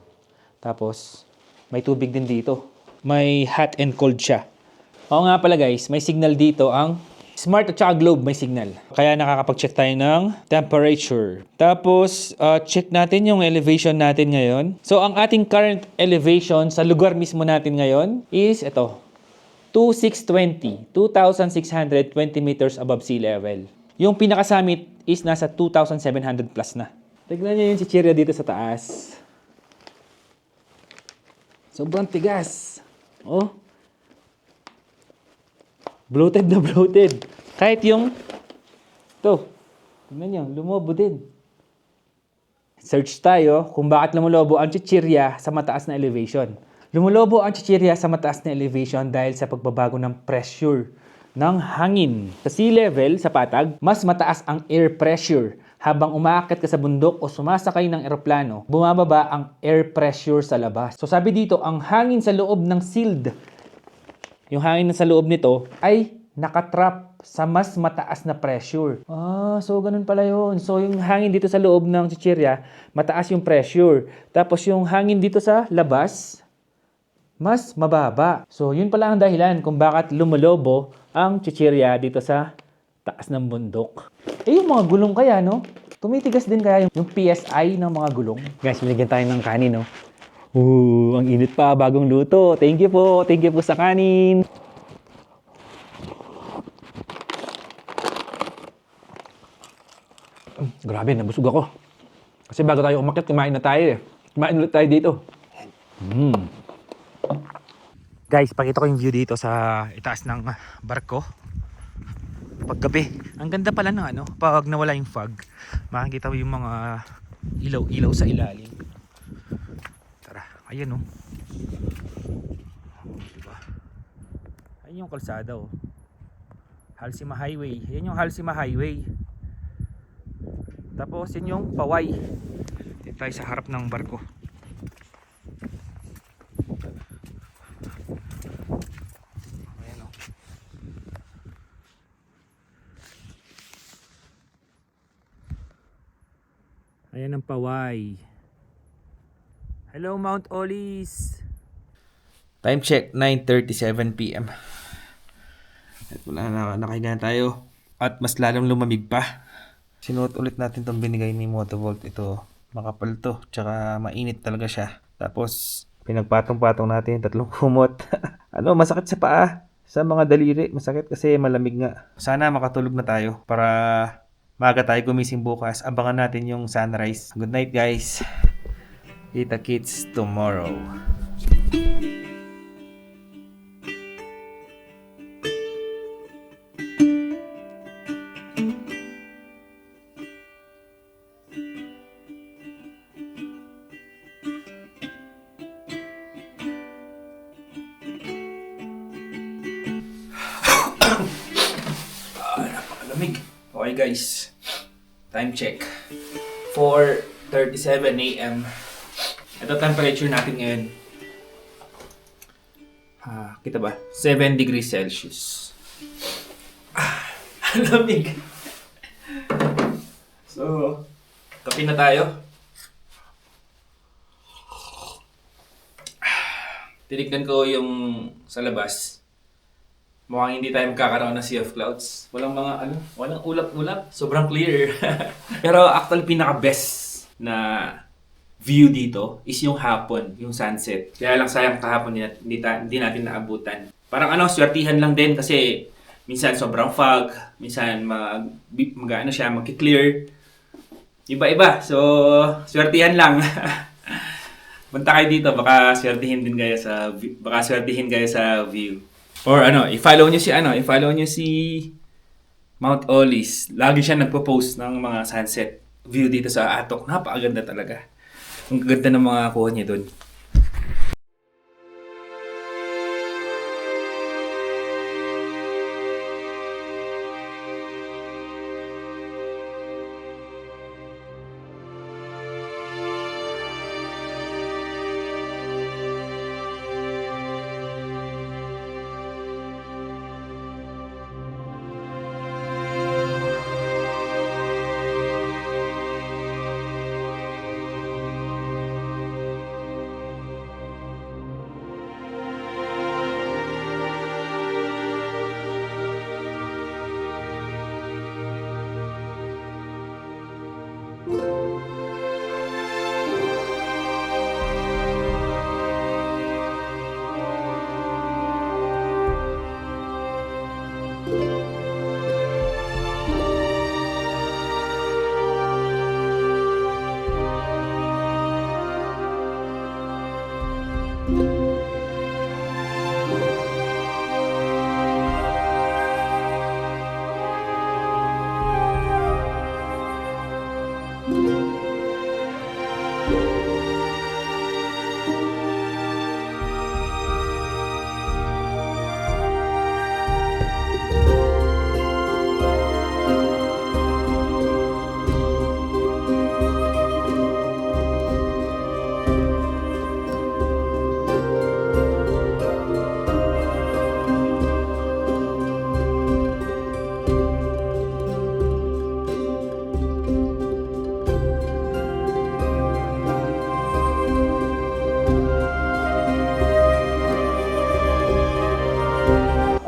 Tapos, may tubig din dito. May hot and cold siya. Oo nga pala guys, may signal dito ang Smart at saka Globe may signal. Kaya nakakapag-check tayo ng temperature. Tapos, check natin yung elevation natin ngayon. So, ang ating current elevation sa lugar mismo natin ngayon is ito. 2,620 meters above sea level. Yung pinaka-summit is nasa 2,700 plus na. Tignan nyo yung chichirya dito sa taas. Sobrang tigas. Oh. Bloated na bloated. Kahit yung ito. Tignan nyo, lumobo din. Search tayo kung bakit lumulobo ang chichirya sa mataas na elevation. Lumulobo ang chichirya sa mataas na elevation dahil sa pagbabago ng pressure ng hangin. Sa sea level, sa patag, mas mataas ang air pressure. habang umaakyat ka sa bundok o sumasakay ng eroplano, bumababa ang air pressure sa labas. So sabi dito, ang hangin sa loob ng sealed, yung hangin na sa loob nito ay nakatrap sa mas mataas na pressure. So ganun pala yun. So yung hangin dito sa loob ng chichirya, mataas yung pressure. Tapos yung hangin dito sa labas, mas mababa. So yun pala ang dahilan kung bakit lumulobo ang chichirya dito sa taas ng bundok. Yung mga gulong kaya, no? Tumitigas din kaya yung PSI ng mga gulong. Guys, binigyan tayo ng kanin, no? Ang init pa, bagong luto. Thank you po sa kanin. Grabe, nabusog ako. Kasi bago tayo umakyat, kumain na tayo eh. Kumain ulit tayo dito. Guys, pakita ko yung view dito sa itaas ng barko. Paggabi, ang ganda pala ng ano, pag nawala yung fog, makikita mo yung mga ilaw-ilaw sa ilalim. Tara, ayan oh. Diba? Ayun yung kalsada oh. Halsima Highway. Ayan yung Halsima Highway. Tapos yun yung Paway. Dito tayo sa harap ng barko. Ayan ang Paway. Hello Mount Olis. Time check 9:37 PM. At wala na, nakahiga na tayo. At mas lalong lumamig pa. Sinuot ulit natin tong binigay ni Motovolt. Ito, makapal to. Tsaka mainit talaga siya. Tapos pinagpatong-patong natin 3 kumot. Masakit sa paa. Sa mga daliri, masakit kasi malamig nga. Sana makatulog na tayo para maaga tayo gumising bukas. Abangan natin yung sunrise. Good night guys. Kita kits tomorrow. Napakalamig. Okay guys. Time check. 4:37 AM. Ito temperature natin ngayon. Kita ba? 7 degrees Celsius. Lamig. So, kape na tayo. Tinignan ko yung sa labas. Mukhang hindi tayo magkakaroon ng sea of clouds. Walang walang ulap-ulap. Sobrang clear. Pero actually, pinaka-best na view dito is yung hapon, yung sunset. Kaya lang sayang kahapon hindi natin naabutan. Parang swertihan lang din kasi minsan sobrang fog, minsan magki-clear. Iba-iba. So, swertihan lang. Punta kayo dito, baka swertihin kayo sa view. Or i-follow nyo si Mount Olis. Lagi siya nagpo-post ng mga sunset view dito sa Atok. Napakaganda talaga. Ang ganda ng mga kuha niya doon.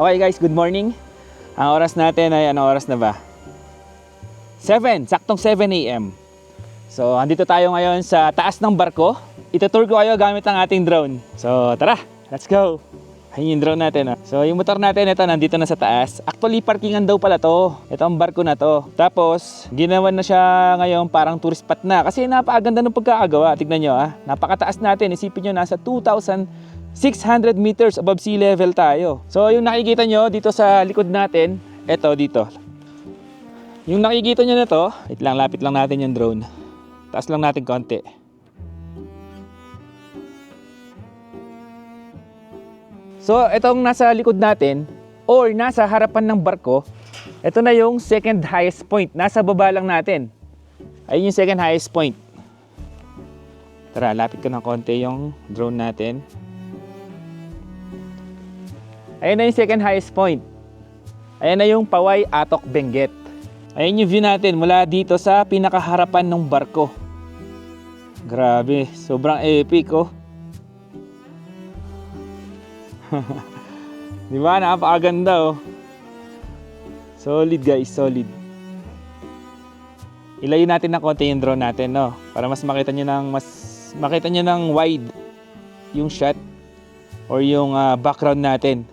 Okay guys, good morning. Ang oras natin ay anong oras na ba? 7, saktong 7 a.m. So, andito tayo ngayon sa taas ng barko. Itutour ko kayo gamit ang ating drone. So, tara, let's go. Ayun yung drone natin. So, yung motor natin, ito, nandito na sa taas. Actually, parkingan daw pala to. Ito ang barko na to. Tapos, ginawan na siya ngayon parang tourist spot na. Kasi napakaganda ng pagkakagawa. Tignan nyo, napakataas natin. Isipin nyo, nasa 2,600 meters above sea level tayo. So, yung nakikita nyo dito sa likod natin, ito dito. Yung nakikita nyo na to, wait lang, lapit lang natin yung drone. Taas lang natin konti. So, itong nasa likod natin or nasa harapan ng barko, ito na yung second highest point. Nasa baba lang natin. Ayun yung second highest point. Tara, lapit ko ng konti yung drone natin. Ayun na yung second highest point. Ayun na yung Paway Atok Benguet. Ayun yung view natin mula dito sa pinakaharapan ng barko. Grabe, sobrang epic oh. Di ba? Napakaganda oh. Solid guys, solid. Ilayo natin na konti yung drone natin, no? Para mas makita nyo ng wide yung shot or yung background natin.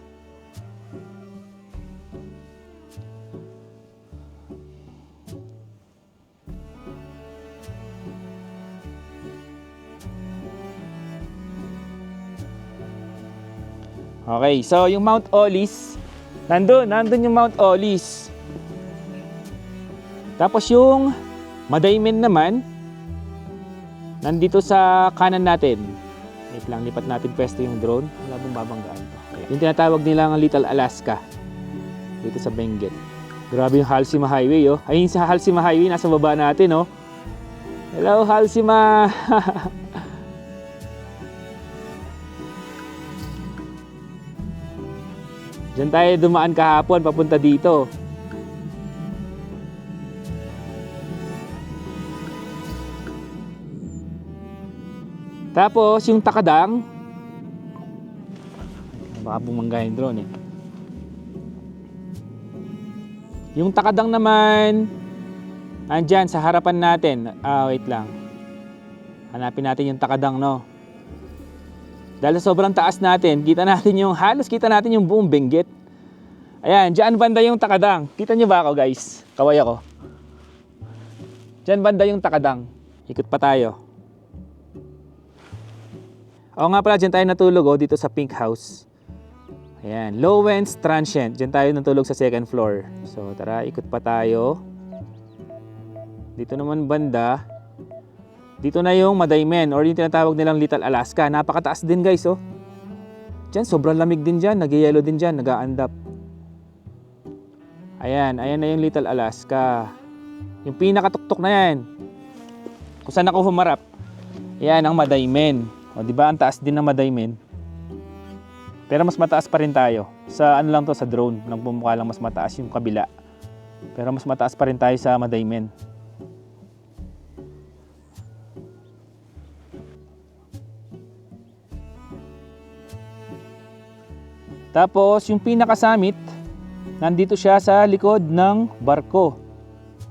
Okay, so yung Mount Olis, nandun yung Mount Olis. Tapos yung Madaymen naman, nandito sa kanan natin. Wait lang, lipat natin pwesto yung drone. Wala bang babanggaan to. Yung tinatawag nilang Little Alaska, dito sa Benguet. Grabe yung Halsima Highway oh. Ayun sa Halsima Highway, nasa baba natin oh. Hello Halsima! Diyan tayo dumaan kahapon papunta dito. Tapos yung Takadang, baka bumangga yung drone eh. Yung Takadang naman, andyan sa harapan natin. Wait lang. Hanapin natin yung Takadang, no? Dahil sa sobrang taas natin, halos kita natin yung buong Benguet. Ayan, dyan banda yung Takadang. Kita nyo ba ako guys? Kaway ako. Dyan banda yung Takadang. Ikot pa tayo. Oo nga pala, dyan tayo natulog dito sa Pink House. Ayan, Lowens Transient. Dyan tayo natulog sa second floor. So tara, ikot pa tayo. Dito naman banda. Dito na yung Madaymen or yung tinatawag nilang Little Alaska. Napakataas din guys oh. Diyan sobrang lamig din dyan. Nag-yellow din dyan. Nag-a-andap. Ayan na yung Little Alaska. Yung pinakatuktok na yan. Kung saan ako humarap. Ayan ang Madaymen. O diba ang taas din ng Madaymen. Pero mas mataas pa rin tayo. Sa ano lang to, sa drone. Nagpumukha lang mas mataas yung kabila. Pero mas mataas pa rin tayo sa Madaymen. Tapos, yung pinakasamit, nandito siya sa likod ng barko.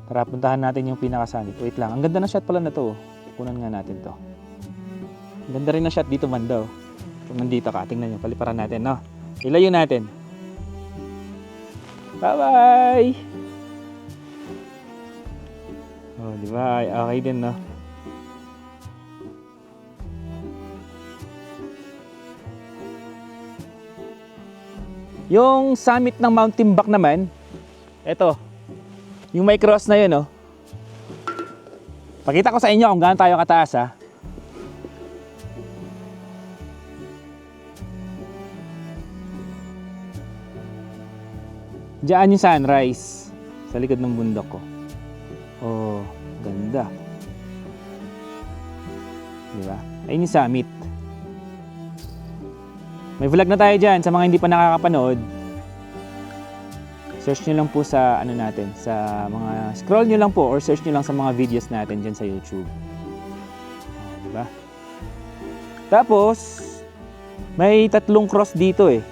Tara, puntahan natin yung pinakasamit. Wait lang, ang ganda na shot pala na to. Kunan nga natin to. Ang ganda rin na shot dito man daw. Kung nandito ka, tingnan nyo, paliparan natin, no? Ilayo natin. Bye-bye! Oh, di ba? Okay din, no? Yung summit ng Mount Timbak naman, eto, yung may cross na yun, oh. Pakita ko sa inyo kung gaano tayo kataas, ha. Diyan yung sunrise sa likod ng bundok ko. Oh, ganda. Diba? Ayun yung summit. May vlog na tayo dyan sa mga hindi pa nakakapanood. Search nyo lang po sa ano natin, sa mga scroll nyo lang po or search nyo lang sa mga videos natin dyan sa YouTube. Diba? Tapos, may 3 cross dito eh.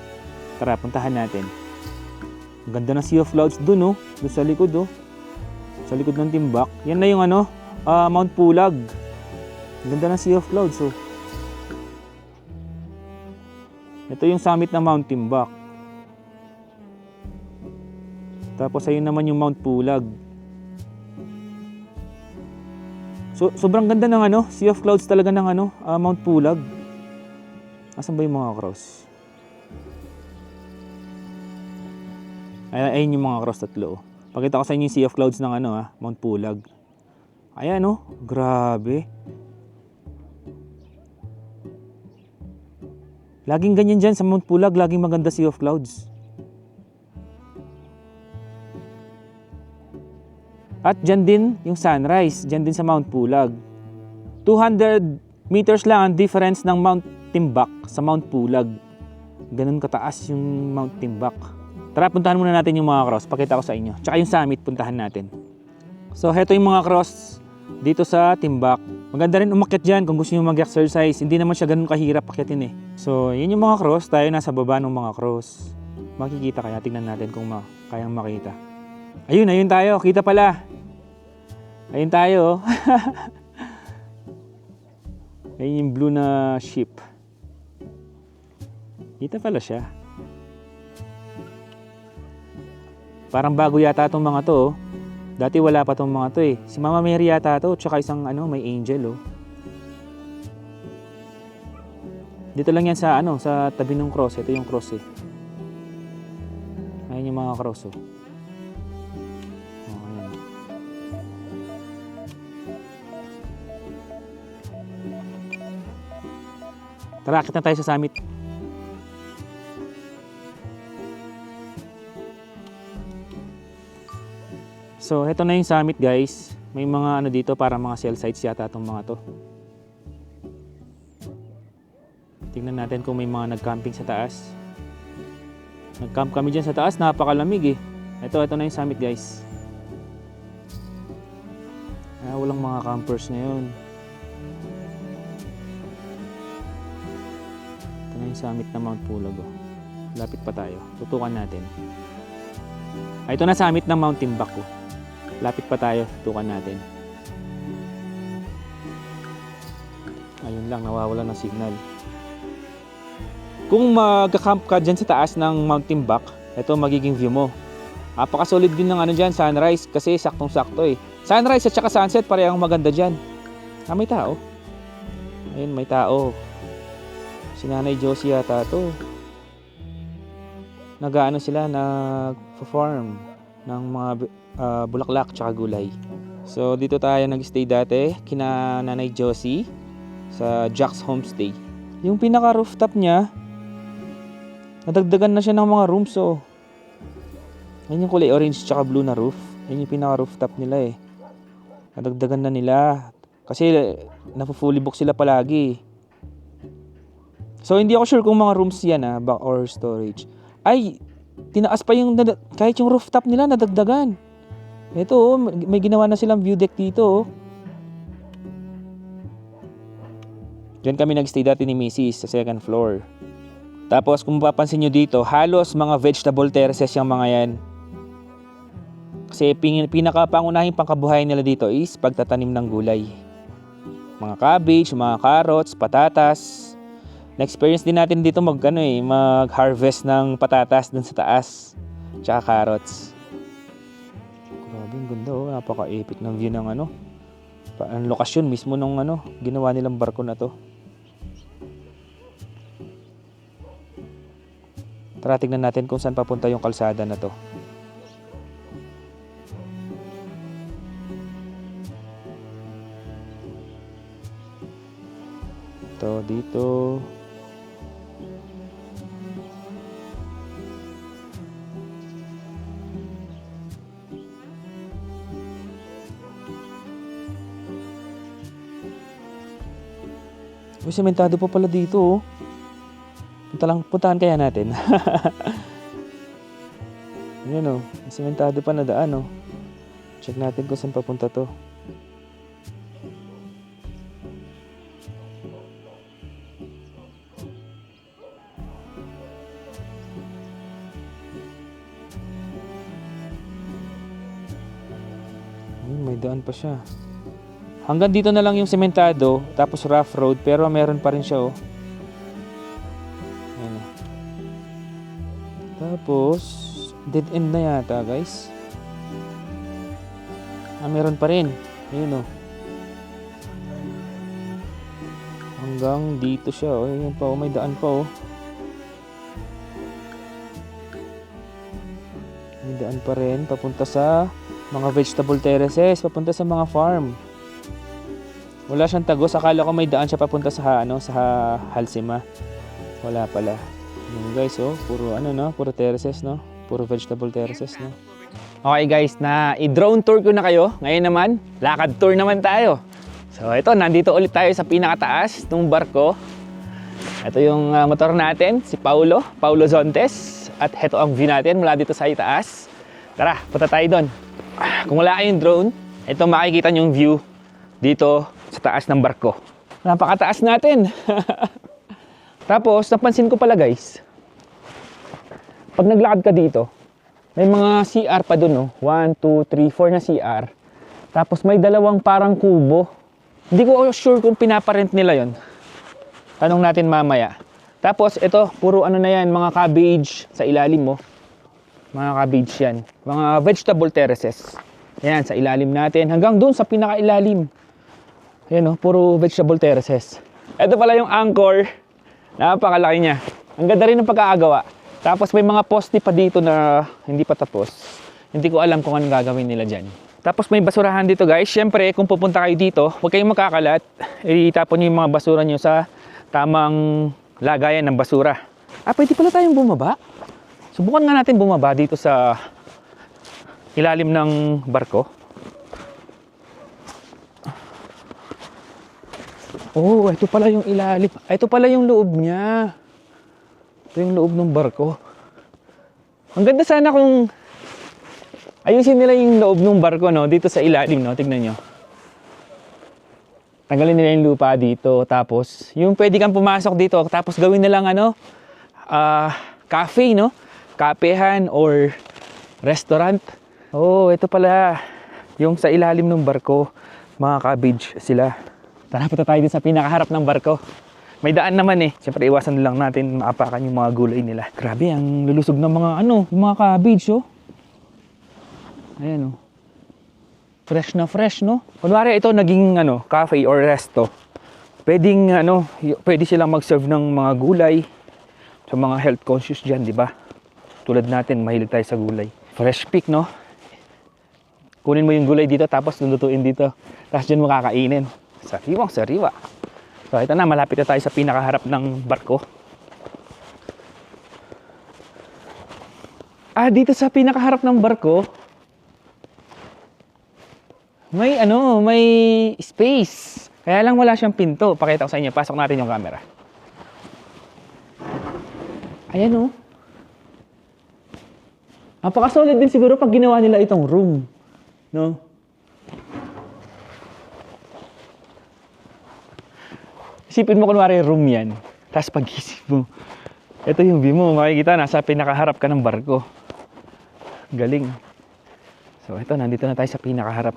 Tara, puntahan natin. Ang ganda ng Sea of Clouds dun, oh. Dun sa likod, oh. Sa likod ng timbak. Yan na yung ano, Mount Pulag. Ang ganda ng Sea of Clouds, oh. Ito yung summit ng Mount Timbak. Tapos ayun naman yung Mount Pulag. So, sobrang ganda ng ano, Sea of Clouds talaga ng ano, Mount Pulag. Asan ba yung mga cross? Ayun yung mga cross tatlo. Pakita ko sa inyo yung Sea of Clouds ng ano, Mount Pulag. Ayan, oh, grabe. Laging ganyan dyan sa Mount Pulag, laging maganda Sea of Clouds. At dyan din yung sunrise, dyan din sa Mount Pulag. 200 meters lang ang difference ng Mount Timbak sa Mount Pulag. Ganun kataas yung Mount Timbak. Tara, puntahan muna natin yung mga cross, pakita ko sa inyo. Tsaka yung summit, puntahan natin. So, heto yung mga cross dito sa Timbak. Maganda rin umakyat dyan kung gusto nyo mag-exercise. Hindi naman siya ganun kahirap akyatin eh. So, yun yung mga cross. Tayo nasa baba ng mga cross. Makikita kaya? Tingnan natin kung kayang makita. Ayun, ayun tayo. Kita pala. Ayun tayo. Ayun yung blue na ship. Kita pala siya. Parang bago yata itong mga to. Dati wala pa tong mga to eh. Si Mama Mary yata to, tsaka isang ano, may angel oh. Dito lang yan sa ano, sa tabi ng cross. Ito yung cross eh. Ayun yung mga cross oh. Oh, ayan. Tara, akit na tayo sa summit. So, ito na yung summit guys. May mga ano dito para mga cell sites yata itong mga to. Tingnan natin kung may mga nag-camping sa taas. Nag-camp kami dyan sa taas, napakalamig eh. Ito na yung summit guys. Walang mga campers ngayon. Ito na yung summit ng Mount Pulag oh. Lapit pa tayo. Tutukan natin. Ito na summit ng Mount Timbak oh. Lapit pa tayo, tutukan natin. Ayun lang, nawawala ng signal. Kung mag-camp ka dyan sa taas ng Mount Timbak, ito magiging view mo. Napaka-solid din ng ano dyan, sunrise, kasi saktong-sakto eh. Sunrise at saka sunset, parehong maganda dyan. May tao. Ayun, may tao. Si Nanay Josie yata to. Nag-ano sila, nag-farm ng mga bulaklak tsaka gulay. So dito tayo nag-stay dati kina Nanay Josie sa Jack's Homestay. Yung pinaka rooftop niya nadagdagan na siya ng mga rooms oh. Yan yung kulay orange tsaka blue na roof. Yan yung pinaka rooftop nila eh. Nadagdagan na nila kasi nafu-fully book sila palagi. So hindi ako sure kung mga rooms yan or storage. Ay, tinaas pa yung kahit yung rooftop nila nadagdagan. Ito oh, may ginawa na silang view deck dito oh. Diyan kami nagstay dati ni Mrs. sa second floor. Tapos kung mapapansin nyo dito, halos mga vegetable terraces yung mga yan. Kasi pinaka-pangunahing pangkabuhayan nila dito is pagtatanim ng gulay. Mga cabbage, mga carrots, patatas. Na-experience din natin dito mag-harvest ng patatas dun sa taas. Tsaka carrots. Grabe, ang ganda oh. Napaka-epic ng view ng ang lokasyon mismo ng ginawa nilang barko na to. Tara, tignan natin kung saan papunta yung kalsada na to. Ito, dito. Uy, sementado pa pala dito oh. Puntahan kaya natin. Ayan oh, sementado pa na daan oh. Check natin kung saan papunta to. May daan pa siya. Hanggang dito na lang yung sementado, tapos rough road, pero meron pa rin siya, oh. Ayan, oh. Tapos, dead end na yata, guys. Meron pa rin. Ayun, oh. Hanggang dito siya, oh. Ayan pa, oh. May daan pa, oh. May daan pa rin, papunta sa mga vegetable terraces, papunta sa mga farm. Wala siyang tagos, akala ko may daan siya papunta sa sa Halsima. Wala pala. Yun guys, oh, puro puro terraces, no? Puro vegetable terraces, no? Okay guys, i-drone tour ko na kayo. Ngayon naman, lakad tour naman tayo. So ito, nandito ulit tayo sa pinakataas ng barko. Ito yung motor natin, si Paulo Zontes. At ito ang view natin mula dito sa itaas. Tara, punta tayo doon. Kung wala kayong drone, ito makikita nyo yung view dito sa taas ng barko. Napakataas natin. Tapos, napansin ko pala guys, pag naglakad ka dito, may mga CR pa doon, no? 1, 2, 3, 4 na CR. Tapos may dalawang parang kubo. Hindi ko sure kung pinaparent nila yon. Tanong natin mamaya. Tapos, ito, puro na yan, mga cabbage sa ilalim mo. Mga cabbage yan. Mga vegetable terraces. Ayan, sa ilalim natin. Hanggang doon sa pinakailalim. Ayan, puro vegetable terraces. Ito pala yung anchor. Napakalaki niya. Ang ganda rin ng pagkakagawa. Tapos may mga poste pa dito na hindi pa tapos. Hindi ko alam kung anong gagawin nila dyan. Tapos may basurahan dito guys. Siyempre, kung pupunta kayo dito, huwag kayong makakalat. Itapon nyo yung mga basura nyo sa tamang lagayan ng basura. Pwede pala tayong bumaba. Subukan nga natin bumaba dito sa ilalim ng barko. Oh, ito pala yung ilalim. Ito pala yung loob niya. Ito yung loob ng barko. Ang ganda sana kung ayusin nila yung loob ng barko, no? Dito sa ilalim, no? Tignan nyo. Tanggalin nila yung lupa dito. Tapos, yung pwede kang pumasok dito. Tapos gawin na lang, cafe, no? Kapehan or restaurant. Oh, ito pala. Yung sa ilalim ng barko. Mga cabbage sila. Tara, punta tayo din sa pinakaharap ng barko. May daan naman eh. Siyempre, iwasan lang natin maapakan yung mga gulay nila. Grabe, ang lulusog ng mga yung mga cabbage, oh. Ayan, oh. Fresh na fresh, no? Kunwari ito naging cafe or resto. Pwedeng pwede silang mag-serve ng mga gulay sa mga health conscious diyan, di ba? Tulad natin, mahilig tayo sa gulay. Fresh pick, no? Kunin mo yung gulay dito tapos lulutuin dito. Tapos diyan mo kakainin. Sariwang sariwa. So ito na, malapit na tayo sa pinakaharap ng barko. Dito sa pinakaharap ng barko, may may space. Kaya lang wala siyang pinto. Pakita ko sa inyo. Pasok natin yung camera. Ayan, oh. Napaka-solid din siguro pag ginawa nila itong room. No? Isipin mo kunwari room yan. Tapos pag-isip mo, ito yung view mo. Makikita, nasa pinakaharap ka ng barko. Galing. So ito, nandito na tayo sa pinakaharap.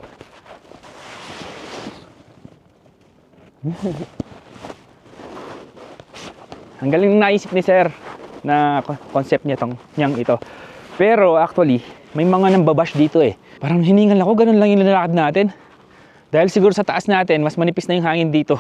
Ang galing naisip ni sir na concept niya ito. Pero actually, may mga nambabash dito eh. Parang hiningal ako, ganun lang yung nilalakad natin. Dahil siguro sa taas natin, mas manipis na yung hangin dito.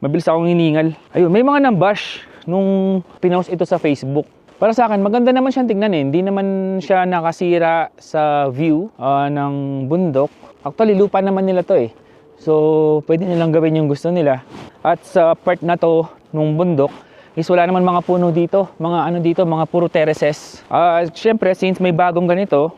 Mabilis akong hiningal. Ayun, may mga nambash nung pinost ito sa Facebook. Para sa akin, maganda naman siyang tingnan eh. Hindi naman siya nakasira sa view ng bundok. Actually, lupa naman nila to eh. So, pwede nilang gawin yung gusto nila. At sa part na to, nung bundok, is wala naman mga puno dito. Mga puro terraces. Siyempre, since may bagong ganito,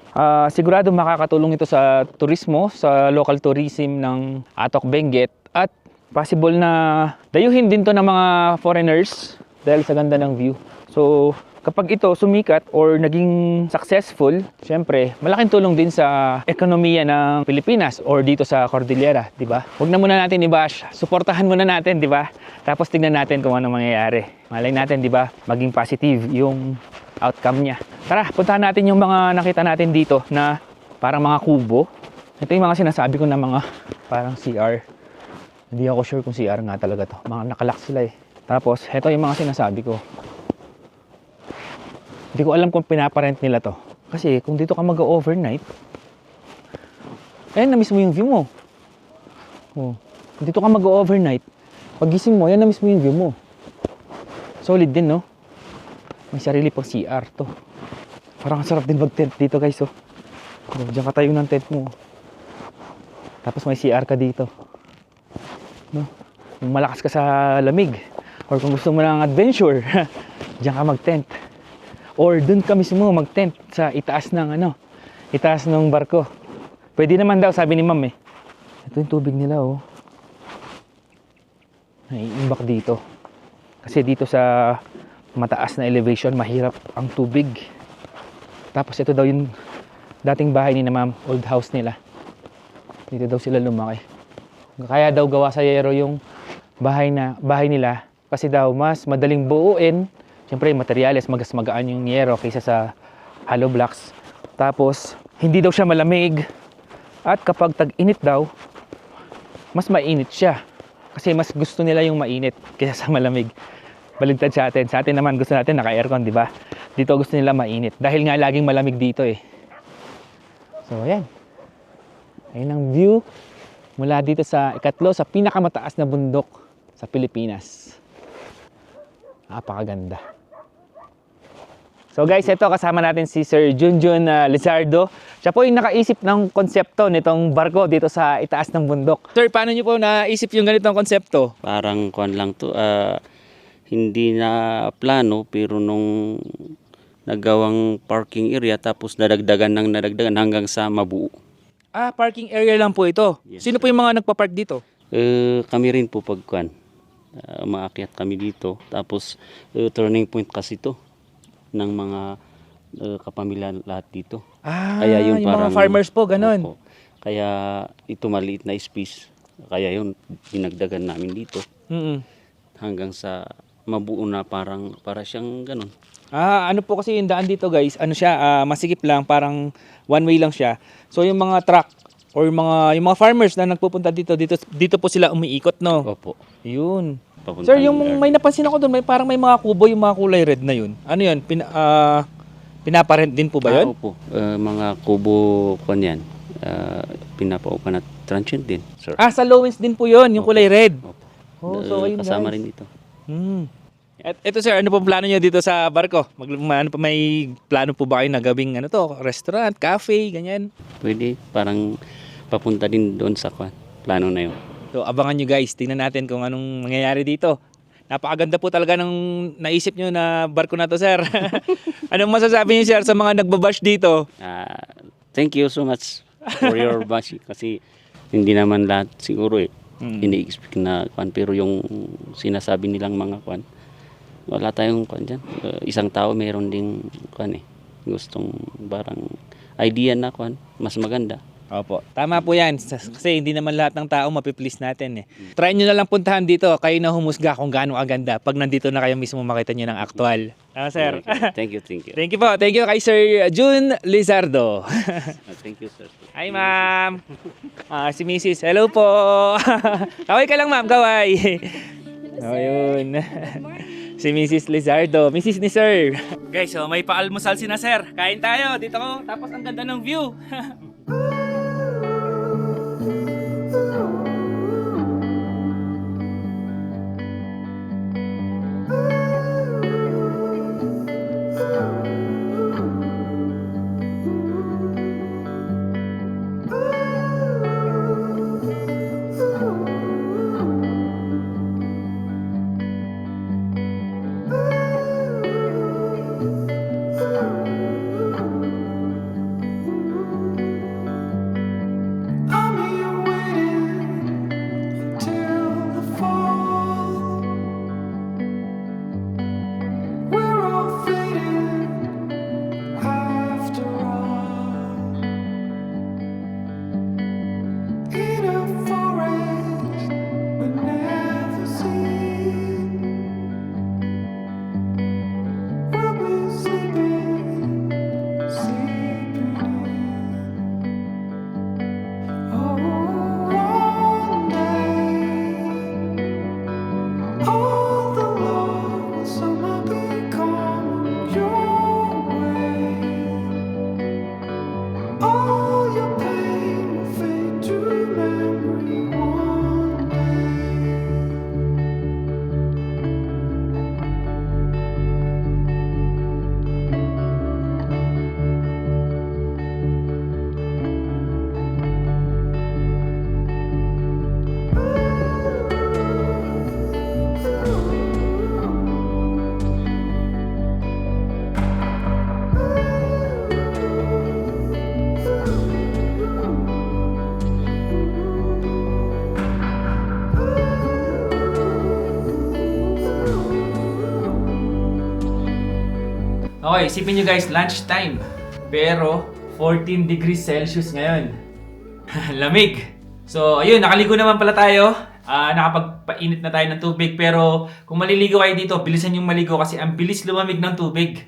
sigurado makakatulong ito sa turismo, sa local tourism ng Atok Benguet. At possible na dayuhin din to ng mga foreigners dahil sa ganda ng view. So, kapag ito sumikat or naging successful, syempre, malaking tulong din sa ekonomiya ng Pilipinas or dito sa Cordillera, di ba? Huwag na muna natin i-bash. Suportahan muna natin, di ba? Tapos tingnan natin kung ano mangyayari. Malay natin, di ba? Maging positive yung outcome niya. Tara, puntahan natin yung mga nakita natin dito na parang mga kubo. Ito yung mga sinasabi ko na mga parang CR. Hindi ako sure kung CR nga talaga to. Mga nakalock sila eh. Tapos, ito yung mga sinasabi ko. Hindi ko alam kung pinaparent nila to. Kasi kung dito ka mag-overnight, ayan na mismo yung view mo. Oh, dito ka mag-overnight, pagising mo, yan na mismo yung view mo. Solid din, no? May sarili pang CR to. Parang sarap din mag-tent dito, guys, oh. Diyan ka tayo ng tent mo. Tapos may CR ka dito. No? Kung malakas ka sa lamig, or kung gusto mo ng adventure, diyan ka mag-tent. Or dun ka mismo mag-tent sa itaas ng itaas ng barko. Pwede naman daw, sabi ni ma'am eh. Ito yung tubig nila, oh. Naiimbak dito. Kasi dito sa mataas na elevation, mahirap ang tubig. Tapos ito daw yung dating bahay ni na ma'am, old house nila. Dito daw sila lumaki. Kaya daw gawa sa yero yung bahay nila kasi daw mas madaling buuin. Siyempre, materyales, magaan yung yero kaysa sa hollow blocks. Tapos, hindi daw siya malamig. At kapag tag-init daw, mas mainit siya. Kasi mas gusto nila yung mainit kaysa sa malamig. Baligtad sa atin. Sa atin naman gusto natin naka-aircon, di ba? Dito gusto nila mainit. Dahil nga laging malamig dito eh. So, ayan. Ayun ang view mula dito sa ikatlo, sa pinakamataas na bundok sa Pilipinas. Napakaganda. So guys, ito kasama natin si Sir Junjun Lizardo. Siya po yung nakaisip ng konsepto nitong barko dito sa itaas ng bundok. Sir, paano niyo po naisip yung ganitong konsepto? Parang kuan lang to, hindi na plano pero nung nagawang parking area tapos nadagdagan hanggang sa mabuo. Ah, parking area lang po ito. Yes, Sino po yung mga nagpa-park dito? Kami rin po pag kuan. Umaakyat kami dito. Tapos turning point kasi to ng mga kapamilya lahat dito. Ah, Kaya yun yung parang, mga farmers po, ganun. Opo. Kaya ito maliit na space. Kaya yun dinagdagan namin dito Mm-mm. hanggang sa mabuo na para siyang ganun. Ah, ano po kasi yung daan dito guys, ano siya, masikip lang, parang one way lang siya. So yung mga truck or yung mga farmers na nagpupunta dito po sila umiikot, no? Opo. Yun. Papuntang Sir, yung garden. may napansin ako doon, parang may mga kubo, yung mga kulay red na yun. Ano yun? Pinaparent din po ba yun? Opo. Mga kubo kuan yan. Pinapaupan at transient din, sir. Ah, sa Lowens din po yun, yung kulay red. Opo. Oh, so ayun Kasama guys. rin dito. At ito sir, ano po plano nyo dito sa barko? May plano po ba kayo na gawing restaurant, cafe, ganyan? Pwede, parang papunta din doon sa kuan. Plano na yun. So abangan nyo guys, tingnan natin kung anong mangyayari dito. Napakaganda po talaga ng naisip nyo na barko na to sir. Anong masasabi nyo sir sa mga nagbabash dito? Thank you so much for your bash kasi hindi naman lahat siguro ini-expect na kuan pero yung sinasabi nilang mga kuan wala tayong kuan dyan. Isang tao meron ding kuan gustong barang idea na kuan mas maganda. Opo, tama po yan. Kasi hindi naman lahat ng tao mapiplease natin eh. Try nyo na lang puntahan dito. Kayo na humusga kung gaano kaganda pag nandito na kayo mismo makita nyo ng aktual. Sir. Okay. Thank you. Thank you po. Thank you kay Sir Jun Lizardo. Thank you, sir. Hi, ma'am. Si Mrs. Hello po. Kaway ka lang, ma'am. Kaway. Ayun. Si Mrs. Lizardo. Mrs. ni Sir. Guys, so may paalmusal si na Sir. Kain tayo. Dito ko. Tapos ang ganda ng view. All your pain will fade to memory one day. Okay, isipin nyo guys, lunch time. Pero 14 degrees Celsius ngayon. Lamig. So, ayun, nakaligo naman pala tayo. Nakapagpainit na tayo ng tubig. Pero kung maliligo kayo dito, bilisan yung maligo kasi ang bilis lumamig ng tubig.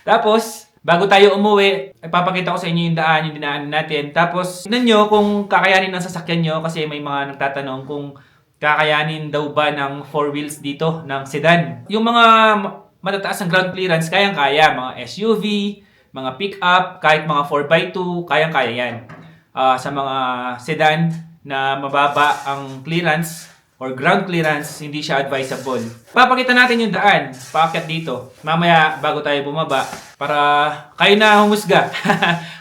Tapos, bago tayo umuwi, ipapakita ko sa inyo yung daan, yung dinaanan natin. Tapos, tignan nyo kung kakayanin ng sasakyan nyo kasi may mga nagtatanong kung kakayanin daw ba ng 4 wheels dito, ng sedan. Yung mga matataas ang ground clearance, kayang-kaya. Mga SUV, mga pick-up, kahit mga 4x2, kayang-kaya yan. Sa mga sedan na mababa ang clearance or ground clearance, hindi siya advisable. Papakita natin yung daan, paakyat dito. Mamaya, bago tayo bumaba, para kayo na humusga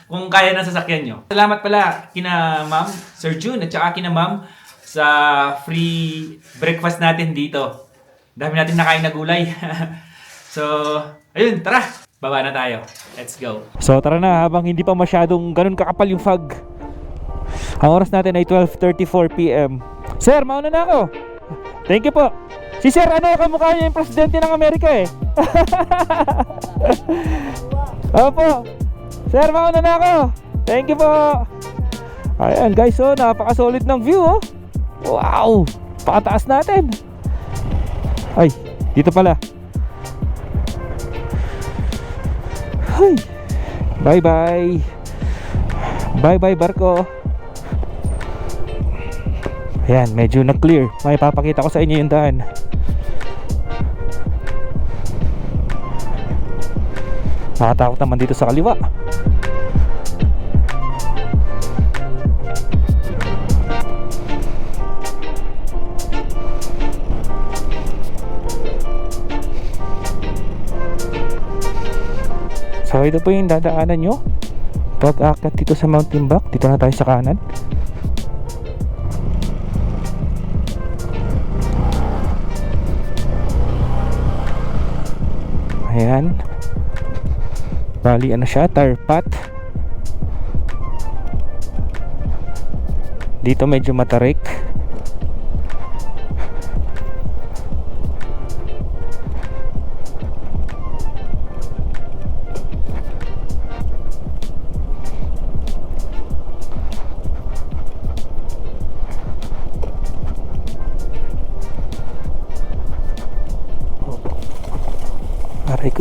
kung kaya ng sasakyan nyo. Salamat pala kina Ma'am, Sir June, at saka kina Ma'am sa free breakfast natin dito. Dami natin nakain na gulay. So, ayun, tara! Baba na tayo. Let's go. So tara na, habang hindi pa masyadong ganun kakapal yung fog. Ang oras natin ay 12:34 PM. Sir, mauna na ako. Thank you po. Si Sir, kamukha niya yung presidente ng Amerika eh. Opo. Sir, mauna na ako. Thank you po. Ayan guys, oh, napaka-solid ng view oh. Wow, pakataas natin. Ay, dito pala. Ay, bye-bye. Bye-bye barko. Ayan, medyo na-clear. May papakita ko sa inyo yung daan. Nakatakot naman dito sa kaliwa. So ito po yung dadaanan nyo pag aakyat dito sa Mount Timbuk. Dito na tayo sa kanan. Ayan. Bali ano siya, tar path. Dito medyo matarik.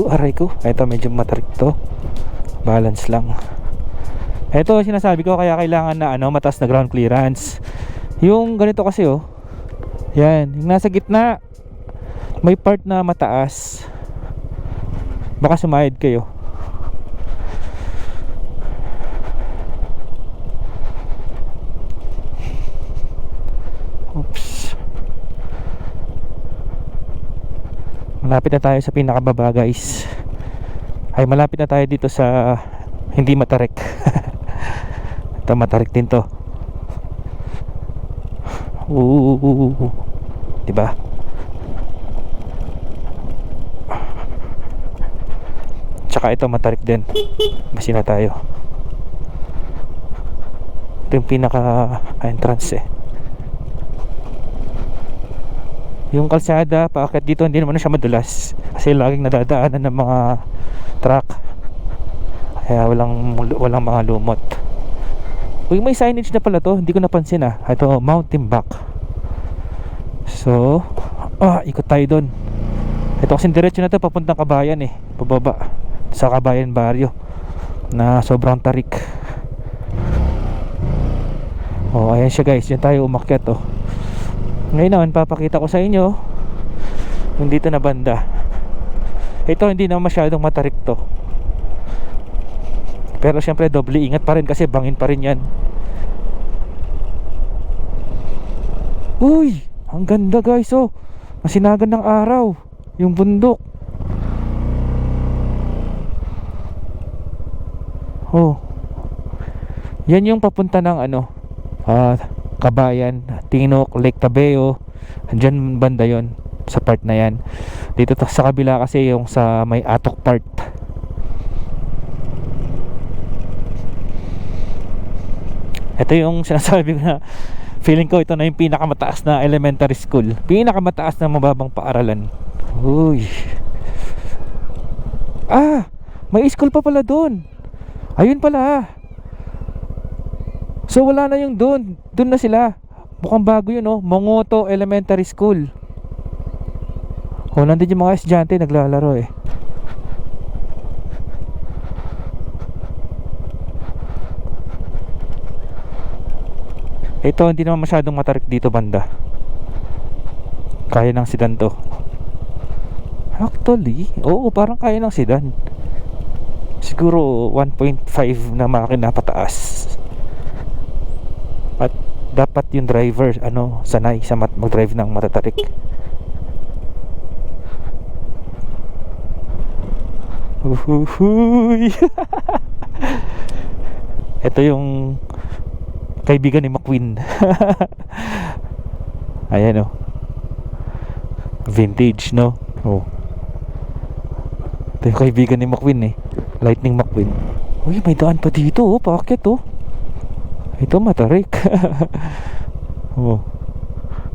Aray ko. Ito medyo matarik to. Balance lang. Ito sinasabi ko, kaya kailangan na mataas na ground clearance. Yung ganito kasi oh. Yan, yung nasa gitna may part na mataas. Baka sumayad kayo. Oops. Malapit na tayo sa pinakababa guys. Ay, malapit na tayo dito sa hindi matarik. Ito matarik din to. Diba? Tsaka ito matarik din. Basi na tayo. Ito yung pinaka entrance eh. Yung kalsada paakyat dito hindi naman siya madulas kasi laging nadadaanan ng mga truck, kaya walang mga lumot. Uy, may signage na pala to, hindi ko napansin ah. Ito, Mount Timbuk. So ikot tayo doon. Ito kasi diretso na to papuntang Kabayan eh, pababa sa Kabayan Barrio na sobrang tarik. Ayan siya guys, yan tayo umakyat oh. Ngayon naman papakita ko sa inyo yung dito na banda. Ito hindi na masyadong matarik to. Pero syempre doble ingat pa rin kasi bangin pa rin yan. Uy, ang ganda guys, oh. Masinagan ng araw yung bundok. Oh. Yan yung papunta ng Kabayan, Tinok, Lake Tabeo. Andyan banda yon sa part na yan. Dito sa kabila kasi yung sa may Atok part. Ito yung sinasabi ko na feeling ko ito na yung pinakamataas na elementary school. Pinakamataas na mababang paaralan. Uy. Ah, may school pa pala doon. Ayun pala. So wala na yung doon. Doon na sila. Mukhang bago yun, oh. Mongoto Elementary School. Oh, nandun yung mga estudyante naglalaro eh. Ito hindi naman masyadong matarik dito banda. Kaya ng sedan to. Actually, oo, parang kaya ng sedan. Siguro 1.5 na makina pataas. At dapat yung driver sanay sa mag-drive ng matatarik. Uhuhuy. Ito yung kaibigan ni McQueen. Ayan, oh. Vintage, no? Oh. Ito yung kaibigan ni McQueen eh. Lightning McQueen. Uy, may daan pa dito, oh. Paakit, oh. Ito matarik. Oh.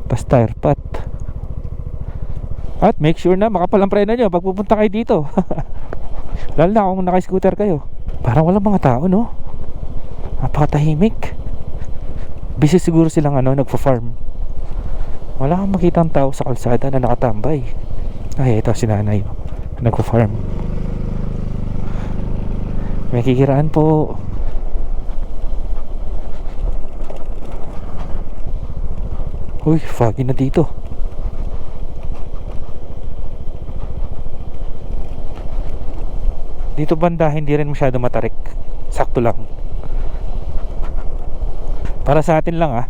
Tas tire pot. At make sure na makapal ang preno nyo pag pupunta kayo dito. Lalo na kung naka-scooter kayo. Parang walang mga tao, no? Napakatahimik. Busy siguro silang nagpo-farm. Wala kang makita ang tao sa kalsada na nakatambay. Ay, ito si nanay, nagpo-farm. May kikiraan po. Uy, foggy na dito. Dito banda hindi rin masyado matarik. Sakto lang. Para sa atin lang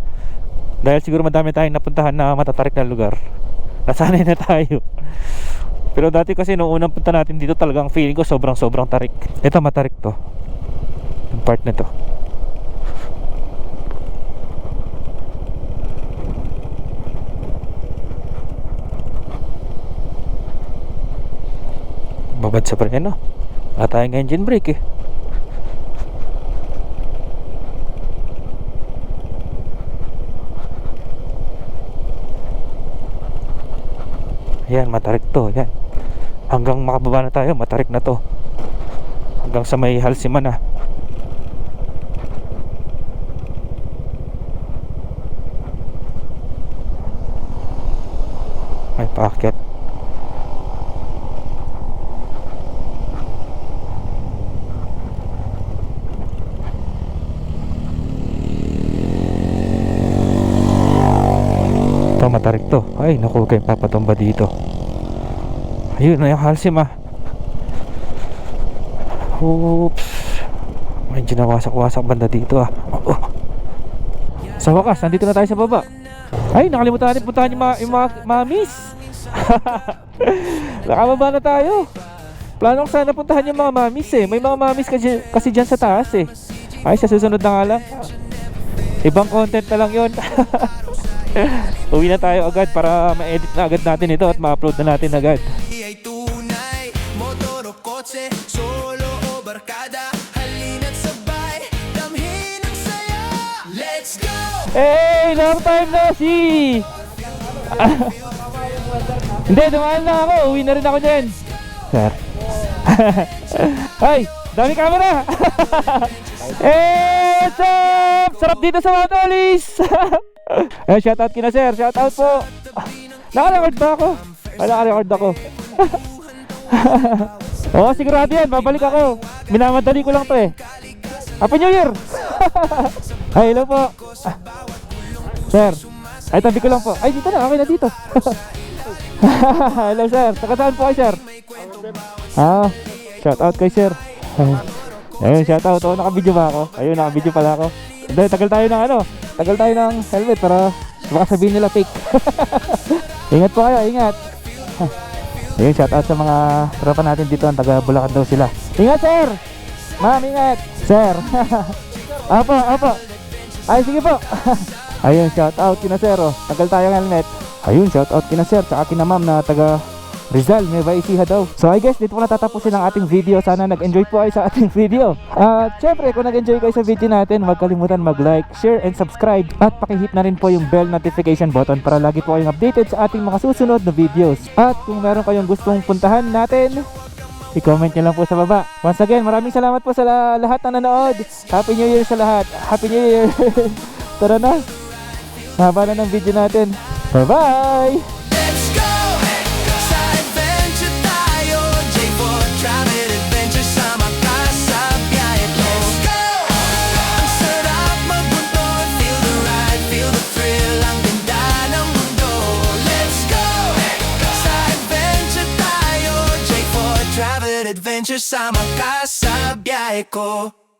dahil siguro madami tayong napuntahan na matatarik na lugar. Nasanay na tayo. Pero dati kasi nung unang punta natin dito talagang feeling ko sobrang tarik. Ito matarik to. Yung part na to. Babad sa preno. Wala tayong engine brake eh. Yan, matarik to. Yan. Hanggang makababa na tayo, matarik na to. Hanggang sa may Halsima na. May paakyat. Ito matarik to. Ay naku, kayo papatumba dito. Ayun na yung Halsima. Oops. Medyo nawasak-wasak banda dito Sa wakas, nandito na tayo sa baba. Ay, nakalimutan natin puntahan yung mga mamis. Nakababa na tayo. Plano ko sana puntahan yung mga mamis eh. May mga mamis kasi dyan sa taas eh. Ay, sa susunod na nga lang. Ibang content na lang yun. Uwi na tayo agad para ma-edit na agad natin ito at ma-upload na natin agad. Ay tunay, motor o kotse, solo o barkada, halina't sabay, damhin ang saya. Let's go! Hey, long time no see! Hindi, dumaan na ako. Uwi na rin ako dyan. Sir. Ay, dami camera. Hey, what's up? Sarap dito sa Matolis. Eh, shoutout kina sir. Shoutout po. Naka-record ba ako? Naka-record ako. Oo, sigurado yan. Babalik ako. Minamadali ko lang to eh. Happy New Year! Ay, hello po. Sir. Ay, tabi ko lang po. Ay, dito na. Okay na dito. Hello sir. Taga saan po kayo sir? Shoutout kay sir. Ayun, shoutout. Oo, naka-video ba ako? Ayun, naka-video pala ako. Dahil tagal tayo ng ano, tagal tayo ng helmet para baka sabihin nila fake. Ingat po kayo, ingat. Ayun, shoutout sa mga tropa natin dito, ang taga Bulacan daw sila. Ingat, sir! Ma'am, ingat! Sir! Apo, apo! Ay, sige po! Ayun, shoutout kina sir, oh. Tagal tayo ng helmet. Ayun, shoutout kina sir, tsaka kina ma'am na taga Rizal, Nueva Ecija daw. So I guess dito po natatapusin ang ating video. Sana nag-enjoy po kayo sa ating video. At syempre kung nag-enjoy kayo sa video natin, huwag kalimutan mag-like, share, and subscribe. At pakihit na rin po yung bell notification button para lagi po kayong updated sa ating mga susunod na videos. At kung meron kayong gustong puntahan natin, i-comment nyo lang po sa baba. Once again, maraming salamat po sa lahat na nanood. Happy New Year sa lahat. Happy New Year. Tara na. Mahaba na ng video natin. Bye-bye! Let's go! Sa adventure tayo, J4 Travel Adventure, sama ka sa biyahe ko. Let's go! Ang sarap magbundol, feel the ride, feel the thrill, ang ganda ng mundo. Let's go! Sa adventure tayo, J4 Travel Adventure, sama ka sa biyahe ko.